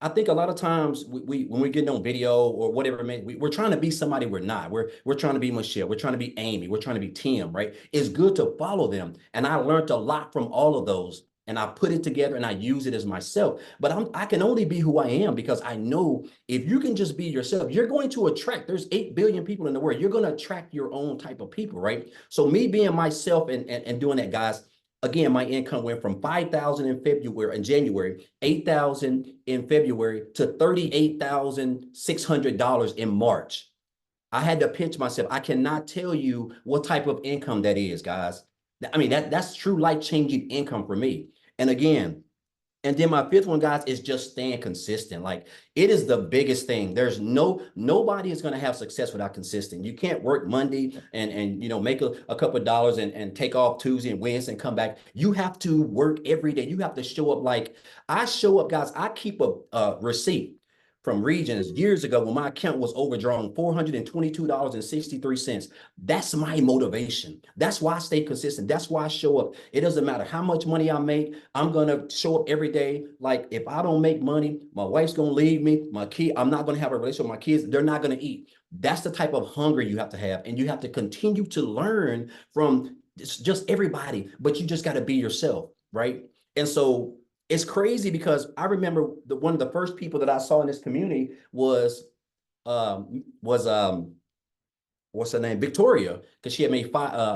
I think a lot of times when we're getting on video or whatever, we're trying to be somebody we're not. We're trying to be Michelle. We're trying to be Amy. We're trying to be Tim, right? It's good to follow them. And I learned a lot from all of those. And I put it together and I use it as myself. But I can only be who I am because I know if you can just be yourself, you're going to attract, there's 8 billion people in the world. You're going to attract your own type of people, right? So me being myself and doing that, guys, again, my income went from 5,000 in January, 8,000 in February to $38,600 in March. I had to pinch myself. I cannot tell you what type of income that is, guys. I mean, that's true life-changing income for me. And again, and then my 5th one, guys, is just staying consistent. Like, it is the biggest thing. There's nobody is going to have success without consistent. You can't work Monday and make a couple of dollars and take off Tuesday and Wednesday and come back. You have to work every day. You have to show up. Like I show up, guys. I keep a receipt from Regions years ago when my account was overdrawn $422.63. That's my motivation. That's why I stay consistent. That's why I show up. It doesn't matter how much money I make. I'm going to show up every day. Like if I don't make money, my wife's going to leave me. I'm not going to have a relationship with my kids. They're not going to eat. That's the type of hunger you have to have. And you have to continue to learn from just everybody, but you just got to be yourself, right? And so it's crazy because I remember one of the first people that I saw in this community was what's her name? Victoria, because she had made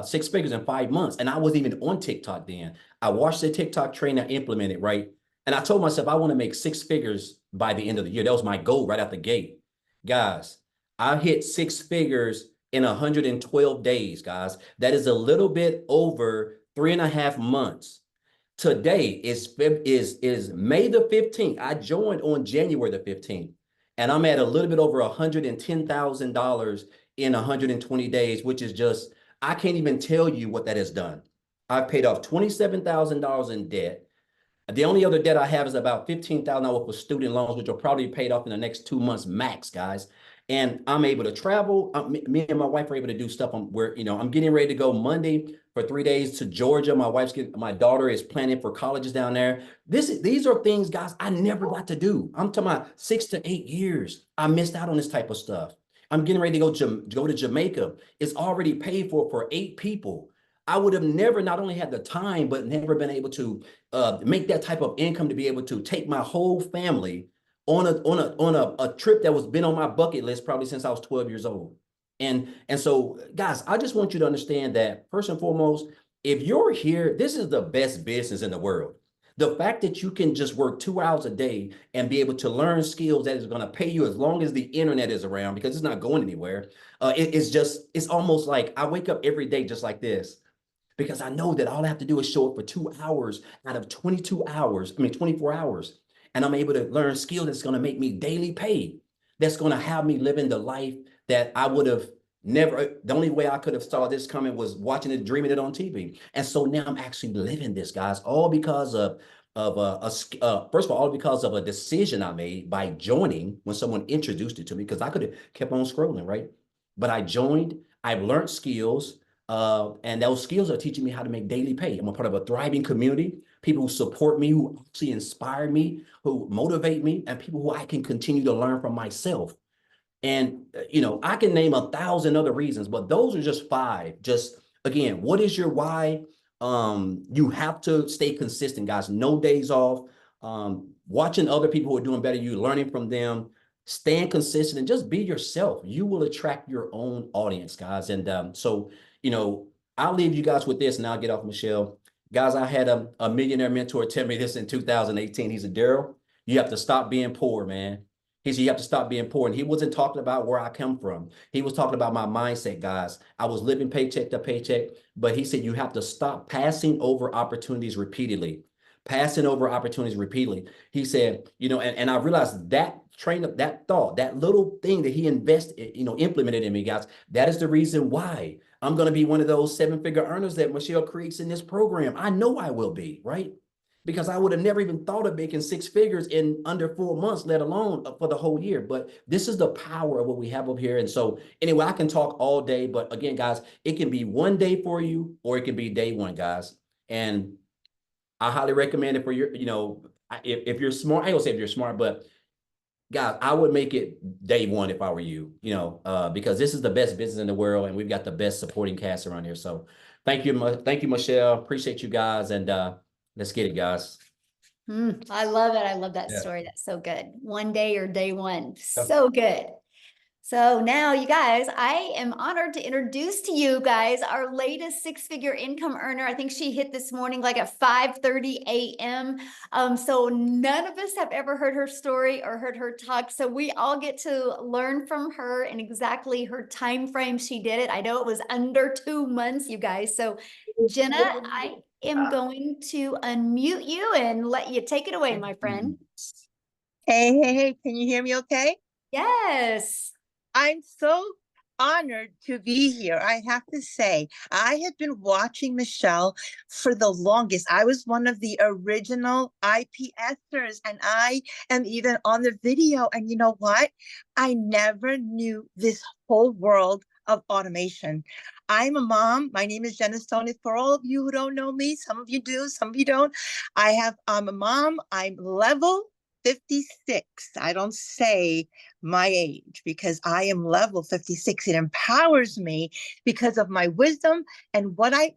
6 figures in 5 months. And I wasn't even on TikTok then. I watched the TikTok train, I implemented, right? And I told myself I want to make 6 figures by the end of the year. That was my goal right out the gate. Guys, I hit 6 figures in 112 days, guys. That is a little bit over 3.5 months. Today is May the 15th. I joined on January the 15th, and I'm at a little bit over $110,000 in 120 days, which is just, I can't even tell you what that has done. I've paid off $27,000 in debt. The only other debt I have is about $15,000 for student loans, which will probably be paid off in the next 2 months max, guys. And I'm able to travel. Me and my wife are able to do stuff. I'm getting ready to go Monday for 3 days to Georgia. My daughter is planning for colleges down there. These are things, guys, I never got to do. I'm talking about 6 to 8 years. I missed out on this type of stuff. I'm getting ready to go to Jamaica. It's already paid for 8 people. I would have never not only had the time, but never been able to make that type of income to be able to take my whole family on a trip that was been on my bucket list probably since I was 12 years old. And so, guys, I just want you to understand that first and foremost, if you're here, this is the best business in the world. The fact that you can just work 2 hours a day and be able to learn skills that is going to pay you as long as the internet is around, because it's not going anywhere. It's almost like I wake up every day just like this. because I know that all I have to do is show up for 2 hours out of 24 hours. And I'm able to learn skills that's going to make me daily pay. That's going to have me living the life that I would have never. The only way I could have saw this coming was watching it, dreaming it on TV. And so now I'm actually living this, guys, all because of first of all because of a decision I made by joining when someone introduced it to me, because I could have kept on scrolling, right? But I joined, I've learned skills, and those skills are teaching me how to make daily pay. I'm a part of a thriving community, people who support me, who actually inspire me, who motivate me, and people who I can continue to learn from myself. And, I can name 1,000 other reasons, but those are just 5. Just again, what is your why? You have to stay consistent, guys. No days off. Watching other people who are doing better, you learning from them, staying consistent, and just be yourself. You will attract your own audience, guys. And so, I'll leave you guys with this, and I'll get off, Michelle. Guys, I had a millionaire mentor tell me this in 2018. He said, Darryl, you have to stop being poor, man. He said, you have to stop being poor. And he wasn't talking about where I come from. He was talking about my mindset, guys. I was living paycheck to paycheck, but he said, you have to stop passing over opportunities repeatedly. Passing over opportunities repeatedly. He said, and I realized that train of that thought, that little thing that he invested, implemented in me, guys, that is the reason why I'm going to be one of those 7-figure earners that Michelle creates in this program. I know I will be, right? Because I would have never even thought of making 6 figures in under 4 months, let alone for the whole year. But this is the power of what we have up here. And so anyway, I can talk all day, but again, guys, it can be one day for you, or it can be day one, guys. And I highly recommend it for your, if you're smart, I don't say if you're smart, but guys, I would make it day one if I were you, because this is the best business in the world, and we've got the best supporting cast around here. So thank you, Michelle. Appreciate you guys, and let's get it, guys. I love it. I love that story. That's so good. One day or day one. So good. So now, you guys, I am honored to introduce to you guys our latest 6-figure income earner. I think she hit this morning like at 5:30 a.m. So none of us have ever heard her story or heard her talk. So we all get to learn from her and exactly her time frame she did it. I know it was under 2 months, you guys. So Jenna, I am going to unmute you and let you take it away, my friend. Hey, can you hear me okay? Yes. I'm so honored to be here. I have to say, I have been watching Michelle for the longest. I was one of the original IPSers, and I am even on the video. And you know what? I never knew this whole world of automation. I'm a mom. My name is Jenna Stone. For all of you who don't know me, some of you do, some of you don't. I'm a mom. I'm level 56. I don't say my age because I am level 56. It empowers me because of my wisdom and what I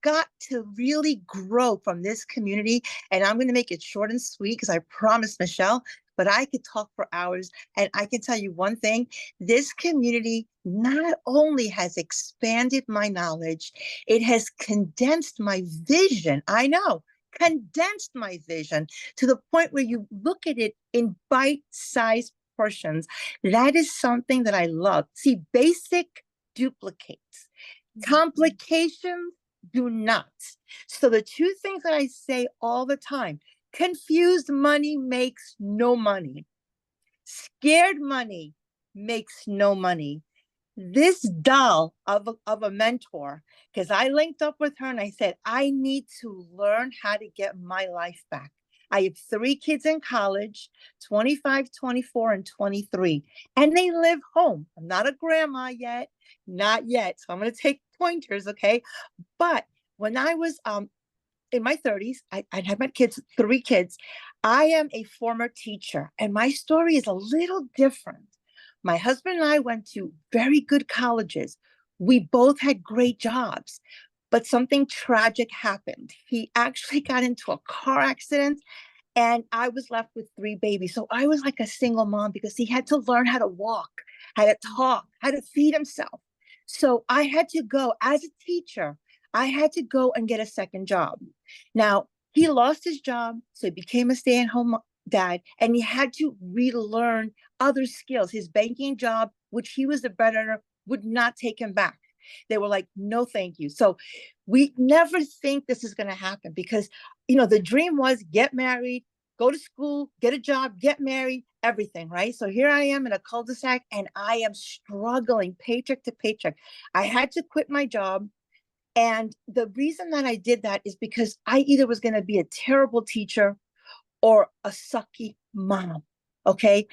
got to really grow from this community. And I'm going to make it short and sweet because I promised Michelle, but I could talk for hours. And I can tell you one thing, this community not only has expanded my knowledge, it has condensed my vision. I know. Condensed my vision to the point where you look at it in bite-sized portions. That is something that I love. See, basic duplicates. Complications do not. So the 2 things that I say all the time, confused money makes no money. Scared money makes no money. This doll of a mentor, because I linked up with her and I said, I need to learn how to get my life back. I have 3 kids in college, 25, 24, and 23, and they live home. I'm not a grandma yet, not yet. So I'm going to take pointers, okay? But when I was in my 30s, I had my kids, 3 kids. I am a former teacher, and my story is a little different. My husband and I went to very good colleges. We both had great jobs, but something tragic happened. He actually got into a car accident, and I was left with 3 babies. So I was like a single mom because he had to learn how to walk, how to talk, how to feed himself. So I had to go as a teacher. I had to go and get a second job. Now, he lost his job, so he became a stay-at-home dad, and he had to relearn other skills. His banking job, which he was the better, would not take him back. They were like, no, thank you. So we never think this is going to happen because, the dream was get married, go to school, get a job, get married, everything, right? So here I am in a cul-de-sac and I am struggling paycheck to paycheck. I had to quit my job. And the reason that I did that is because I either was going to be a terrible teacher or a sucky mom. Okay.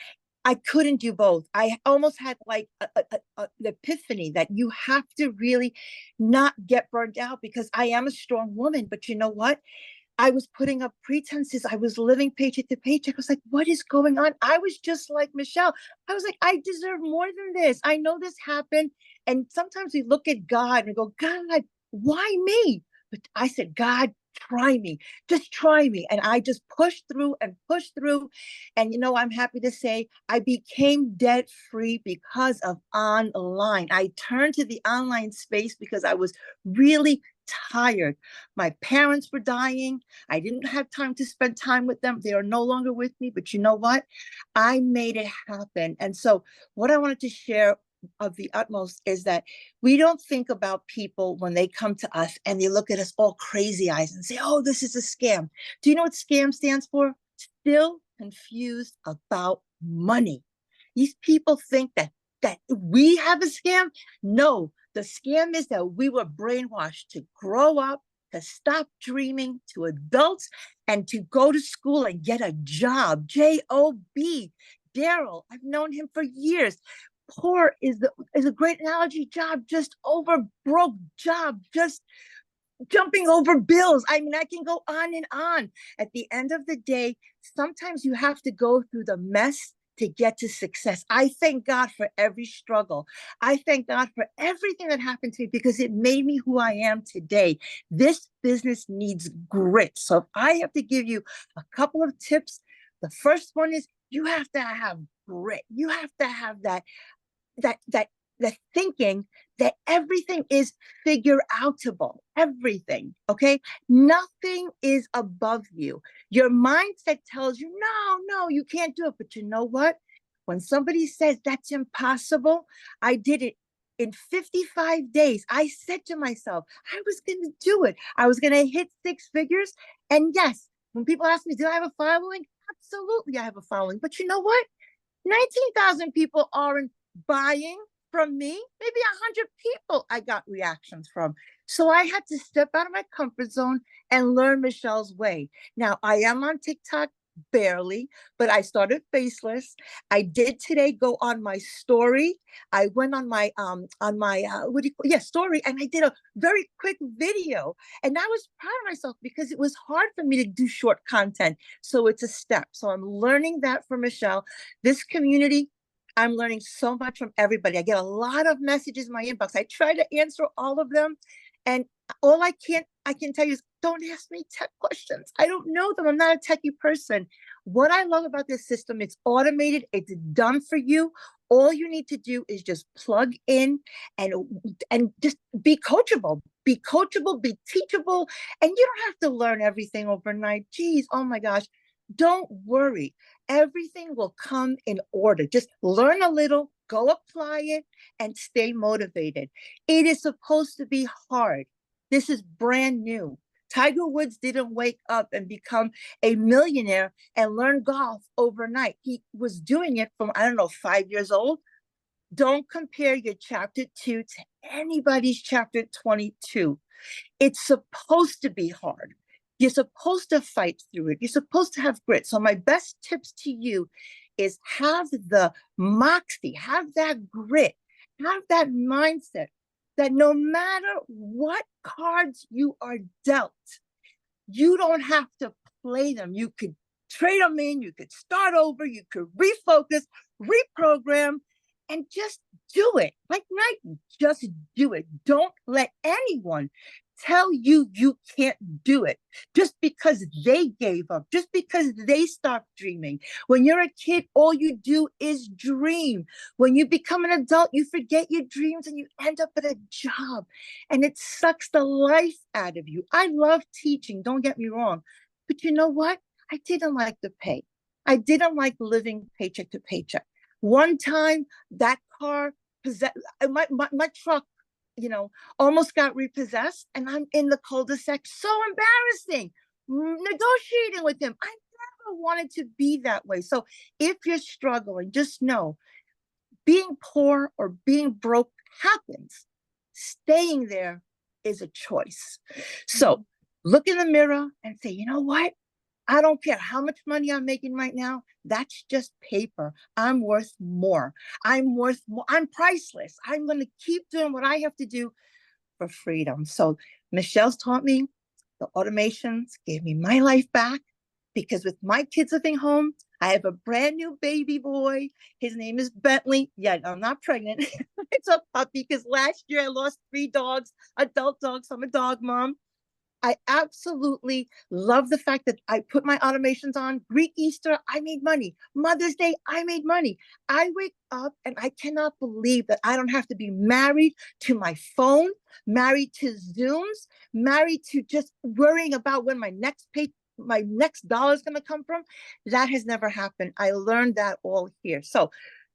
I couldn't do both. I almost had like an epiphany that you have to really not get burned out because I am a strong woman. But you know what? I was putting up pretenses. I was living paycheck to paycheck. I was like, what is going on? I was just like Michelle. I was like, I deserve more than this. I know this happened. And sometimes we look at God and go, God, why me? But I said, God, try me, just try me. And I just pushed through and pushed through. And, I'm happy to say I became debt free because of online. I turned to the online space because I was really tired. My parents were dying. I didn't have time to spend time with them. They are no longer with me. But you know what? I made it happen. And so what I wanted to share of the utmost is that we don't think about people when they come to us and they look at us all crazy eyes and say, oh, this is a scam. Do you know what scam stands for? Still confused about money. These people think that we have a scam. No, the scam is that we were brainwashed to grow up, to stop dreaming, to adults, and to go to school and get a job. J-O-B. Darryl, I've known him for years. Poor is a great analogy. Job, just over broke. Job, just jumping over bills. I mean, I can go on and on. At the end of the day, sometimes you have to go through the mess to get to success. I thank God for every struggle. I thank God for everything that happened to me because it made me who I am today. This business needs grit. So if I have to give you a couple of tips, the first one is you have to have grit. You have to have that thinking that everything is figure outable, everything, okay? Nothing is above you. Your mindset tells you, no, you can't do it. But you know what? When somebody says that's impossible, I did it in 55 days. I said to myself, I was going to do it. I was going to hit 6 figures. And yes, when people ask me, do I have a following? Absolutely, I have a following. But you know what? 19,000 people aren't buying from me. Maybe 100 people I got reactions from. So I had to step out of my comfort zone and learn Michelle's way. Now I am on TikTok barely, but I started faceless. I did today go on my story. I went on my story, and I did a very quick video. And I was proud of myself because it was hard for me to do short content. So it's a step. So I'm learning that from Michelle. This community, I'm learning so much from everybody. I get a lot of messages in my inbox. I try to answer all of them. And all I can tell you is don't ask me tech questions. I don't know them. I'm not a techie person. What I love about this system, it's automated. It's done for you. All you need to do is just plug in and just be coachable, be teachable. And you don't have to learn everything overnight. Geez, oh my gosh. Don't worry. Everything will come in order. Just learn a little, go apply it, and stay motivated. It is supposed to be hard. This is brand new. Tiger Woods didn't wake up and become a millionaire and learn golf overnight. He was doing it from, 5 years old. Don't compare your chapter 2 to anybody's chapter 22. It's supposed to be hard. You're supposed to fight through it. You're supposed to have grit. So my best tips to you is have the moxie, have that grit, have that mindset that no matter what cards you are dealt, you don't have to play them. You could trade them in, you could start over, you could refocus, reprogram, and just do it. Like Nike, just do it. Don't let anyone tell you you can't do it just because they gave up, just because they stopped dreaming. When you're a kid, all you do is dream. When you become an adult, you forget your dreams and you end up at a job, and it sucks the life out of you. I love teaching, don't get me wrong, but you know what? I didn't like the pay. I didn't like living paycheck to paycheck. One time, that car, my truck, almost got repossessed, and I'm in the cul-de-sac. So embarrassing. Negotiating with him. I never wanted to be that way. So if you're struggling, just know being poor or being broke happens. Staying there is a choice. So look in the mirror and say, you know what? I don't care how much money I'm making right now. That's just paper. I'm worth more. I'm worth more. I'm priceless. I'm going to keep doing what I have to do for freedom. So Michelle's taught me the automations, gave me my life back, because with my kids living home, I have a brand new baby boy. His name is Bentley. Yeah, I'm not pregnant. It's a puppy, because last year I lost 3 dogs, adult dogs. I'm a dog mom. I absolutely love the fact that I put my automations on. Greek Easter, I made money. Mother's Day, I made money. I wake up and I cannot believe that I don't have to be married to my phone, married to Zooms, married to just worrying about when my next dollar is going to come from. That has never happened. I learned that all here. So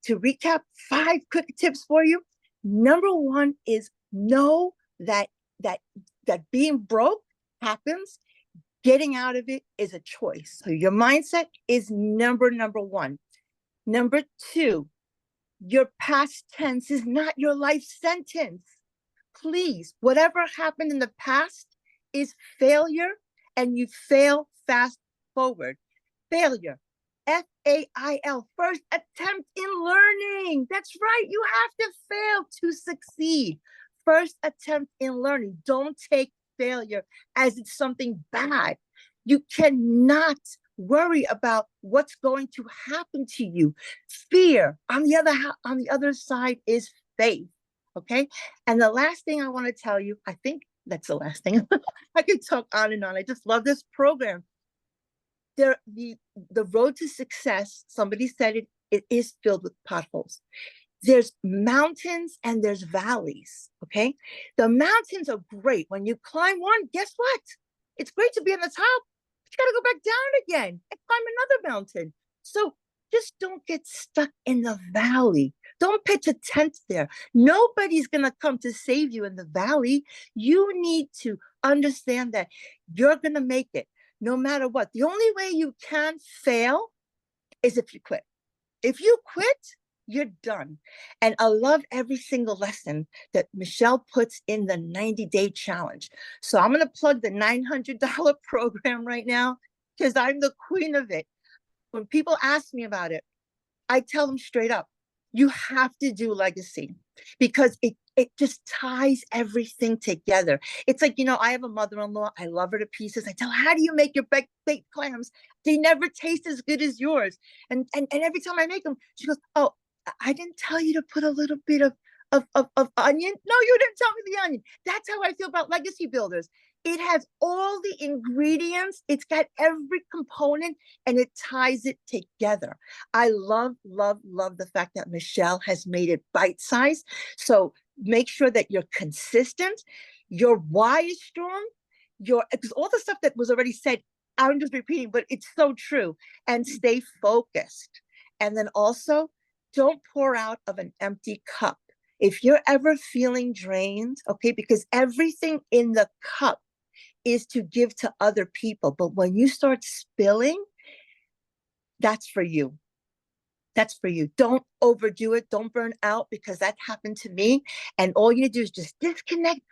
to recap, 5 quick tips for you. Number 1 is know that being broke happens. Getting out of it is a choice. So your mindset is number 1. Number 2, your past tense is not your life sentence. Please, whatever happened in the past is failure, and you fail fast forward. Failure, F-A-I-L, first attempt in learning. That's right. You have to fail to succeed. First attempt in learning. Don't take failure as it's something bad. You cannot worry about what's going to happen to you. Fear, on the other side, is faith. Okay. And the last thing I want to tell you, I think that's the last thing. I could talk on and on. I just love this program. The road to success, somebody said it is filled with potholes. There's mountains and there's valleys, okay? The mountains are great. When you climb one, guess what? It's great to be on the top. You gotta go back down again and climb another mountain. So just don't get stuck in the valley. Don't pitch a tent there. Nobody's gonna come to save you in the valley. You need to understand that you're gonna make it no matter what. The only way you can fail is if you quit. If you quit, you're done. And I love every single lesson that Michelle puts in the 90-day challenge. So I'm going to plug the $900 program right now, because I'm the queen of it. When people ask me about it, I tell them straight up, you have to do legacy, because it just ties everything together. It's like, I have a mother-in-law. I love her to pieces. I tell her, how do you make your baked clams? They never taste as good as yours. And every time I make them, she goes, oh, I didn't tell you to put a little bit of onion. No, you didn't tell me the onion. That's how I feel about Legacy Builders. It has all the ingredients. It's got every component, and it ties it together. I love, love, love the fact that Michelle has made it bite-sized. So make sure that you're consistent. Your why is strong. Because all the stuff that was already said, I'm just repeating, but it's so true. And stay focused. And then also, don't pour out of an empty cup. If you're ever feeling drained, okay, because everything in the cup is to give to other people. But when you start spilling, that's for you. That's for you. Don't overdo it. Don't burn out, because that happened to me. And all you need to do is just disconnect,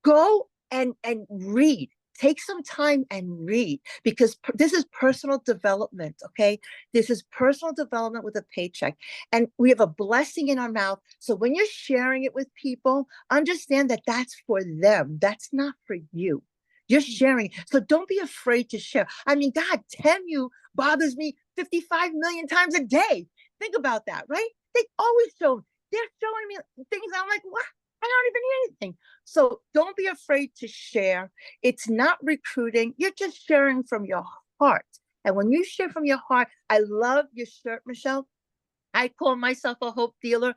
go and read. Take some time and read, because this is personal development, okay? This is personal development with a paycheck. And we have a blessing in our mouth. So when you're sharing it with people, understand that that's for them. That's not for you. You're sharing. So don't be afraid to share. I mean, God, Temu bothers me 55 million times a day. Think about that, right? They're showing me things. I'm like, what? I don't even need anything. So don't be afraid to share. It's not recruiting. You're just sharing from your heart. And when you share from your heart, I love your shirt, Michelle. I call myself a hope dealer.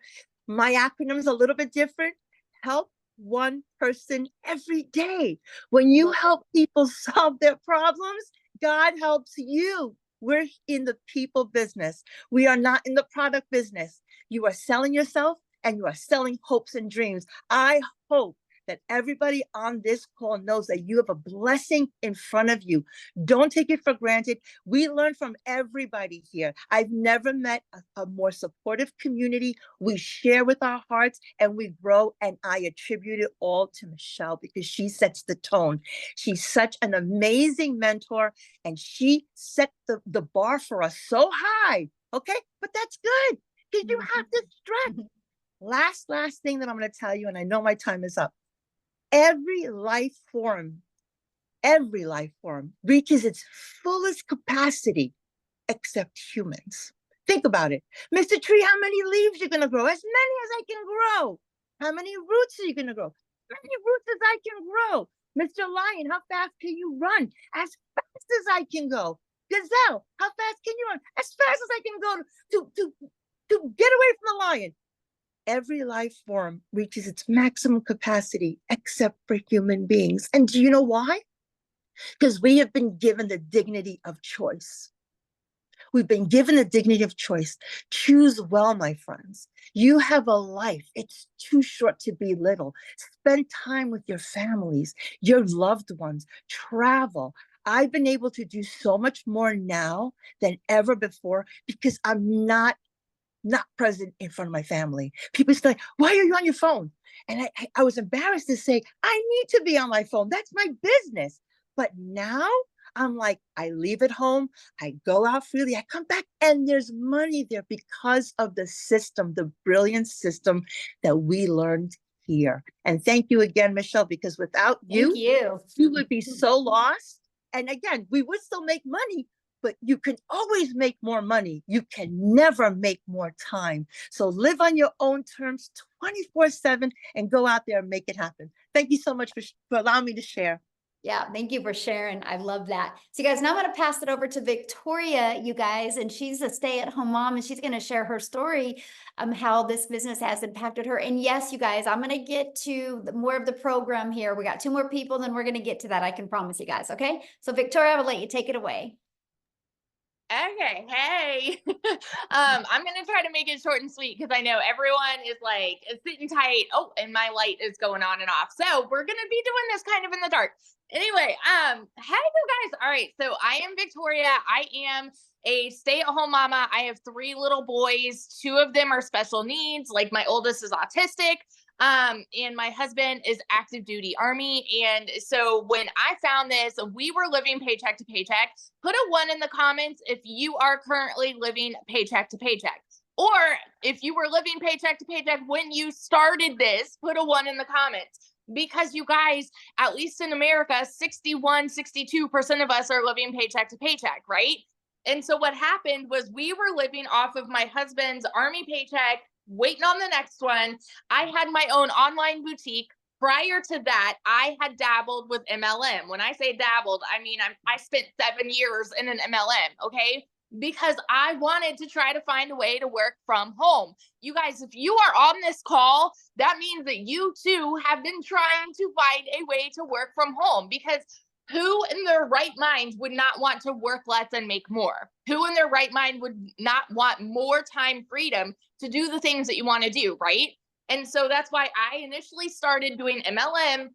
My acronym is a little bit different. Help one person every day. When you help people solve their problems, God helps you. We're in the people business. We are not in the product business. You are selling yourself, and you are selling hopes and dreams. I hope that everybody on this call knows that you have a blessing in front of you. Don't take it for granted. We learn from everybody here. I've never met a more supportive community. We share with our hearts and we grow. And I attribute it all to Michelle because she sets the tone. She's such an amazing mentor and she set the bar for us so high. Okay, but that's good because you have to stretch. Last thing that I'm going to tell you, and I know my time is up. Every life form reaches its fullest capacity except humans. Think about it. Mr. Tree, how many leaves are you going to grow? As many as I can grow. How many roots are you going to grow? As many roots as I can grow. Mr. Lion, how fast can you run? As fast as I can go. Gazelle, how fast can you run? As fast as I can go to get away from the lion. Every life form reaches its maximum capacity except for human beings. And do you know why? Because we have been given the dignity of choice. We've been given the dignity of choice. Choose well, my friends. You have a life. It's too short to be little. Spend time with your families, your loved ones, travel. I've been able to do so much more now than ever before because I'm not present in front of my family. People say, why are you on your phone? And I was embarrassed to say, I need to be on my phone. That's my business. But now I'm like, I leave it home. I go out freely. I come back and there's money there because of the system, the brilliant system that we learned here. And thank you again, Michelle, because without you, you would be so lost. And again, we would still make money, but you can always make more money. You can never make more time. So live on your own terms 24/7 and go out there and make it happen. Thank you so much for allowing me to share. Yeah, thank you for sharing. I love that. So you guys, now I'm going to pass it over to Victoria, you guys, and she's a stay-at-home mom, and she's going to share her story, how this business has impacted her. And yes, you guys, I'm going to get to more of the program here. We got 2 more people, then we're going to get to that. I can promise you guys. Okay. So Victoria, I will let you take it away. Okay, hey. I'm gonna try to make it short and sweet because I know everyone is like sitting tight. Oh, and my light is going on and off. So we're gonna be doing this kind of in the dark. Anyway, hey you guys. All right, so I am Victoria. I am a stay-at-home mama. I have 3 little boys. 2 of them are special needs. Like my oldest is autistic. And my husband is active duty Army. And so when I found this, we were living paycheck to paycheck. Put a 1 in the comments if you are currently living paycheck to paycheck. Or if you were living paycheck to paycheck when you started this, put a 1 in the comments. Because you guys, at least in America, 62% of us are living paycheck to paycheck, right? And so what happened was we were living off of my husband's Army paycheck, waiting on the next one. I had my own online boutique. Prior to that, I had dabbled with MLM. When I say dabbled, I mean, I spent 7 years in an MLM, okay? Because I wanted to try to find a way to work from home. You guys, if you are on this call, that means that you too have been trying to find a way to work from home, because who in their right mind would not want to work less and make more? Who in their right mind would not want more time freedom to do the things that you want to do, right? And so that's why I initially started doing MLM.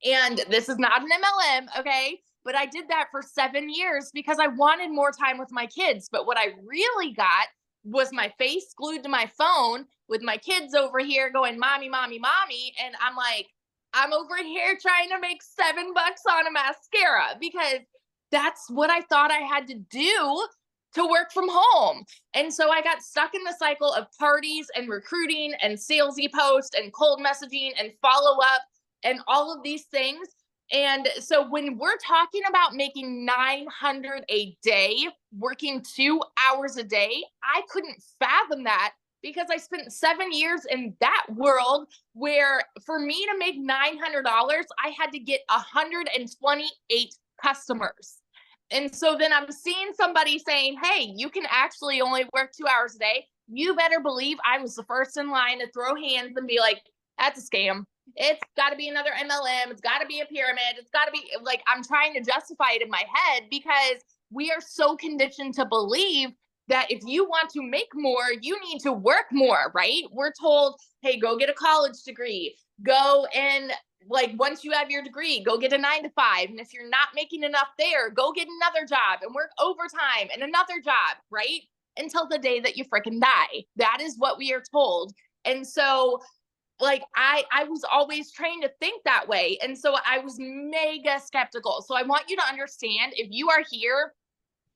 And this is not an MLM, okay? But I did that for 7 years because I wanted more time with my kids. But what I really got was my face glued to my phone with my kids over here going, mommy, mommy, mommy. And I'm like, I'm over here trying to make $7 on a mascara because that's what I thought I had to do to work from home. And so I got stuck in the cycle of parties and recruiting and salesy posts and cold messaging and follow up and all of these things. And so when we're talking about making $900 a day, working 2 hours a day, I couldn't fathom that because I spent 7 years in that world where for me to make $900, I had to get 128 customers. And so then I'm seeing somebody saying, hey, you can actually only work 2 hours a day. You better believe I was the first in line to throw hands and be like, that's a scam. It's got to be another MLM. It's got to be a pyramid. It's got to be like, I'm trying to justify it in my head because we are so conditioned to believe that if you want to make more, you need to work more, right? We're told, hey, go get a college degree, go and like once you have your degree, go get a 9-to-5. And if you're not making enough there, go get another job and work overtime and another job, right? Until the day that you freaking die. That is what we are told. And so like I was always trained to think that way. And so I was mega skeptical. So I want you to understand, if you are here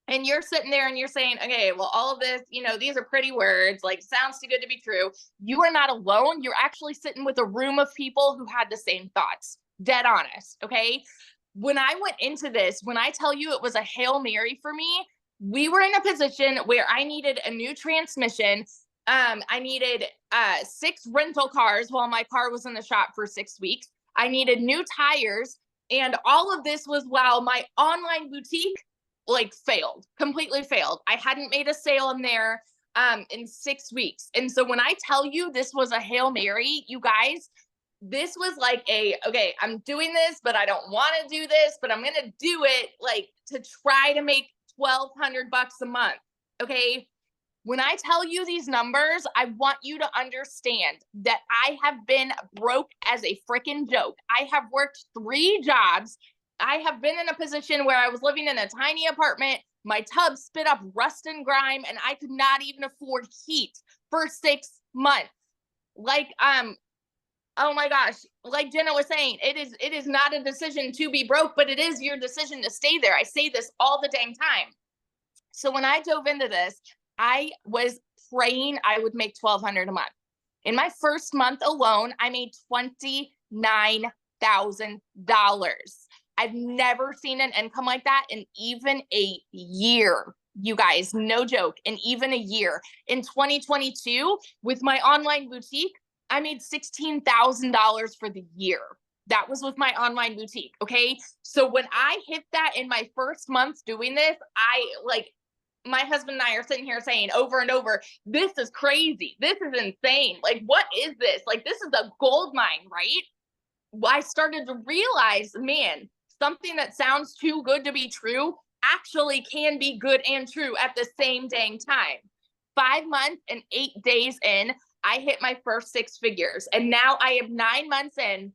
and you're sitting there and you're saying, okay, well, all of this, you know, these are pretty words, like sounds too good to be true. You are not alone. You're actually sitting with a room of people who had the same thoughts. Dead honest. Okay. When I went into this, when I tell you it was a Hail Mary for me, we were in a position where I needed a new transmission. I needed 6 rental cars while my car was in the shop for 6 weeks. I needed new tires. And all of this was while my online boutique like completely failed. I hadn't made a sale in there in 6 weeks. And so when I tell you this was a Hail Mary, you guys, this was like okay, I'm doing this, but I don't want to do this, but I'm going to do it like to try to make $1,200 a month. Okay. When I tell you these numbers, I want you to understand that I have been broke as a freaking joke. I have worked 3 jobs. I have been in a position where I was living in a tiny apartment. My tub spit up rust and grime, and I could not even afford heat for 6 months. Like, oh my gosh, like Jenna was saying, it is not a decision to be broke, but it is your decision to stay there. I say this all the dang time. So when I dove into this, I was praying I would make $1,200 a month. In my first month alone, I made $29,000. I've never seen an income like that in even a year. You guys, no joke, in even a year. In 2022, with my online boutique, I made $16,000 for the year. That was with my online boutique. Okay. So when I hit that in my first month doing this, my husband and I are sitting here saying over and over, this is crazy. This is insane. Like, what is this? Like, this is a gold mine, right? I started to realize, man, something that sounds too good to be true actually can be good and true at the same dang time. 5 months and 8 days in, I hit my first 6 figures. And now I am 9 months in.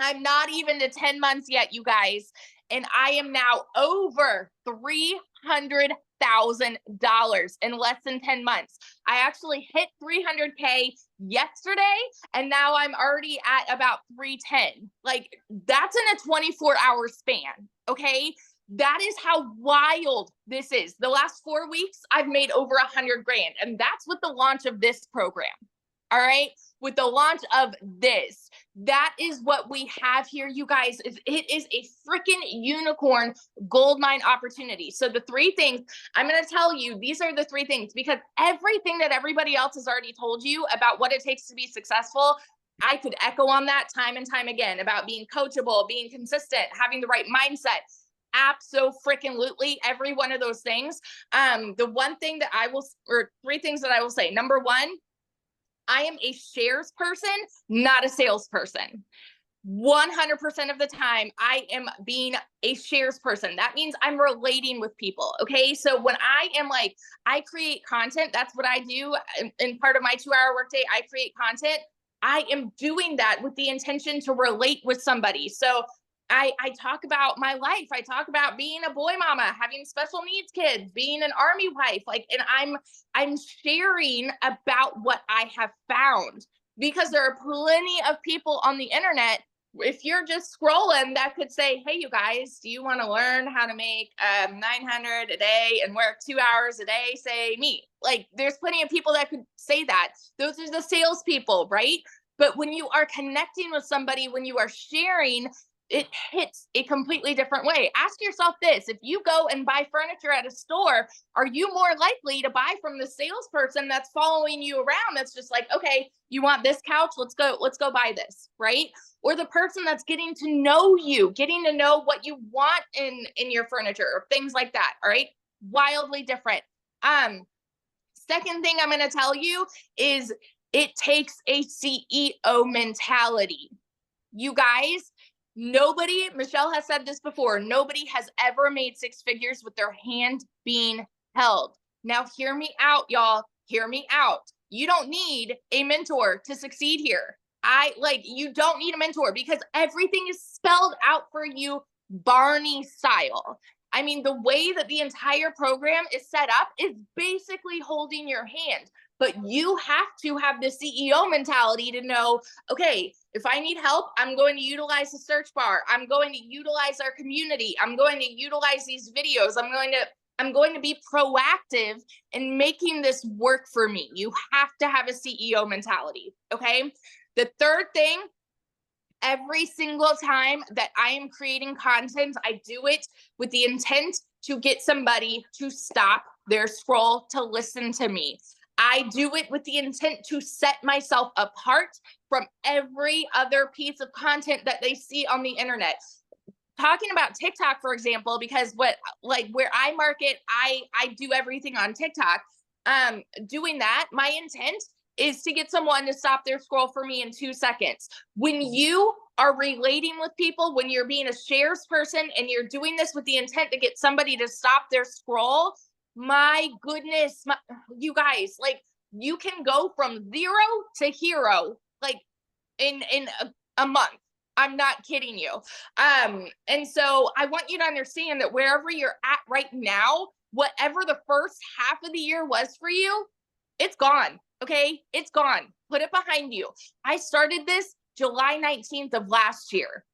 I'm not even to 10 months yet, you guys. And I am now over $300,000 in less than 10 months. I actually hit 300K yesterday, and now I'm already at about 310. Like, that's in a 24-hour span. Okay. That is how wild this is. The last 4 weeks, I've made over $100,000. And that's with the launch of this program. All right. With the launch of this, that is what we have here, you guys. It is a freaking unicorn gold mine opportunity. So the 3 things I'm going to tell you, these are the 3 things, because everything that everybody else has already told you about what it takes to be successful, I could echo on that time and time again about being coachable, being consistent, having the right mindset. Abso-freaking-lutely, every one of those things. The one thing that I will, or 3 things that I will say. Number 1, I am a shares person, not a salesperson. 100% of the time, I am being a shares person. That means I'm relating with people. Okay. So when I am like, I create content, that's what I do. In part of my 2-hour workday, I create content. I am doing that with the intention to relate with somebody. So I talk about my life. I talk about being a boy mama, having special needs kids, being an army wife, like, and I'm sharing about what I have found, because there are plenty of people on the internet, if you're just scrolling, that could say, hey, you guys, do you want to learn how to make $900 a day and work 2 hours a day? Say me. Like, there's plenty of people that could say that. Those are the salespeople, right? But when you are connecting with somebody, when you are sharing, it hits a completely different way. Ask yourself this: if you go and buy furniture at a store, are you more likely to buy from the salesperson that's following you around, that's just like, okay, you want this couch, let's go buy this, right? Or the person that's getting to know you, getting to know what you want in your furniture or things like that. All right. Wildly different. Second thing I'm going to tell you is it takes a CEO mentality. You guys, nobody, Michelle has said this before, nobody has ever made 6 figures with their hand being held. Now, hear me out, y'all. Hear me out. You don't need a mentor to succeed here. you don't need a mentor because everything is spelled out for you Barney style. I mean, the way that the entire program is set up is basically holding your hand, but you have to have the CEO mentality to know, okay, if I need help, I'm going to utilize the search bar. I'm going to utilize our community. I'm going to utilize these videos. I'm going to be proactive in making this work for me. You have to have a CEO mentality, okay? The third thing, every single time that I am creating content, I do it with the intent to get somebody to stop their scroll to listen to me. I do it with the intent to set myself apart from every other piece of content that they see on the internet. Talking about TikTok, for example, because where I market, I do everything on TikTok. Doing that, my intent is to get someone to stop their scroll for me in 2 seconds. When you are relating with people, when you're being a shares person and you're doing this with the intent to get somebody to stop their scroll, my goodness, you guys, like, you can go from 0 to hero, like in a month. I'm not kidding you. And so I want you to understand that wherever you're at right now, whatever the first half of the year was for you, it's gone. Okay, it's gone. Put it behind you. I started this July 19th of last year.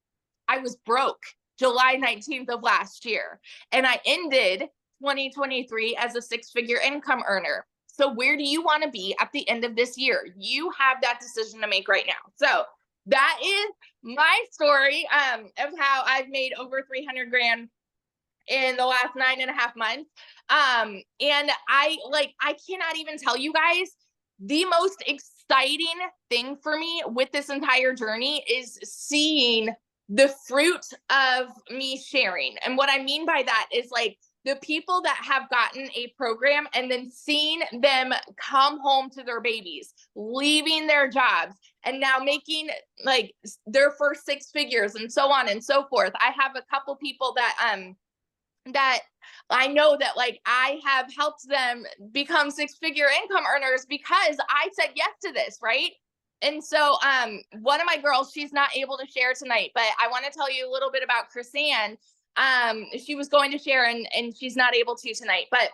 I was broke July 19th of last year. And I ended 2023 as a 6-figure income earner. So where do you want to be at the end of this year? You have that decision to make right now. So that is my story of how I've made over 300 grand in the last 9.5 months. And I cannot even tell you guys, the most exciting thing for me with this entire journey is seeing the fruit of me sharing. And what I mean by that is like the people that have gotten a program and then seeing them come home to their babies, leaving their jobs, and now making like their first 6 figures and so on and so forth. I have a couple people that I know that like I have helped them become 6-figure income earners because I said yes to this, right? And so one of my girls, she's not able to share tonight, but I want to tell you a little bit about Chrisanne. She was going to share and she's not able to tonight, but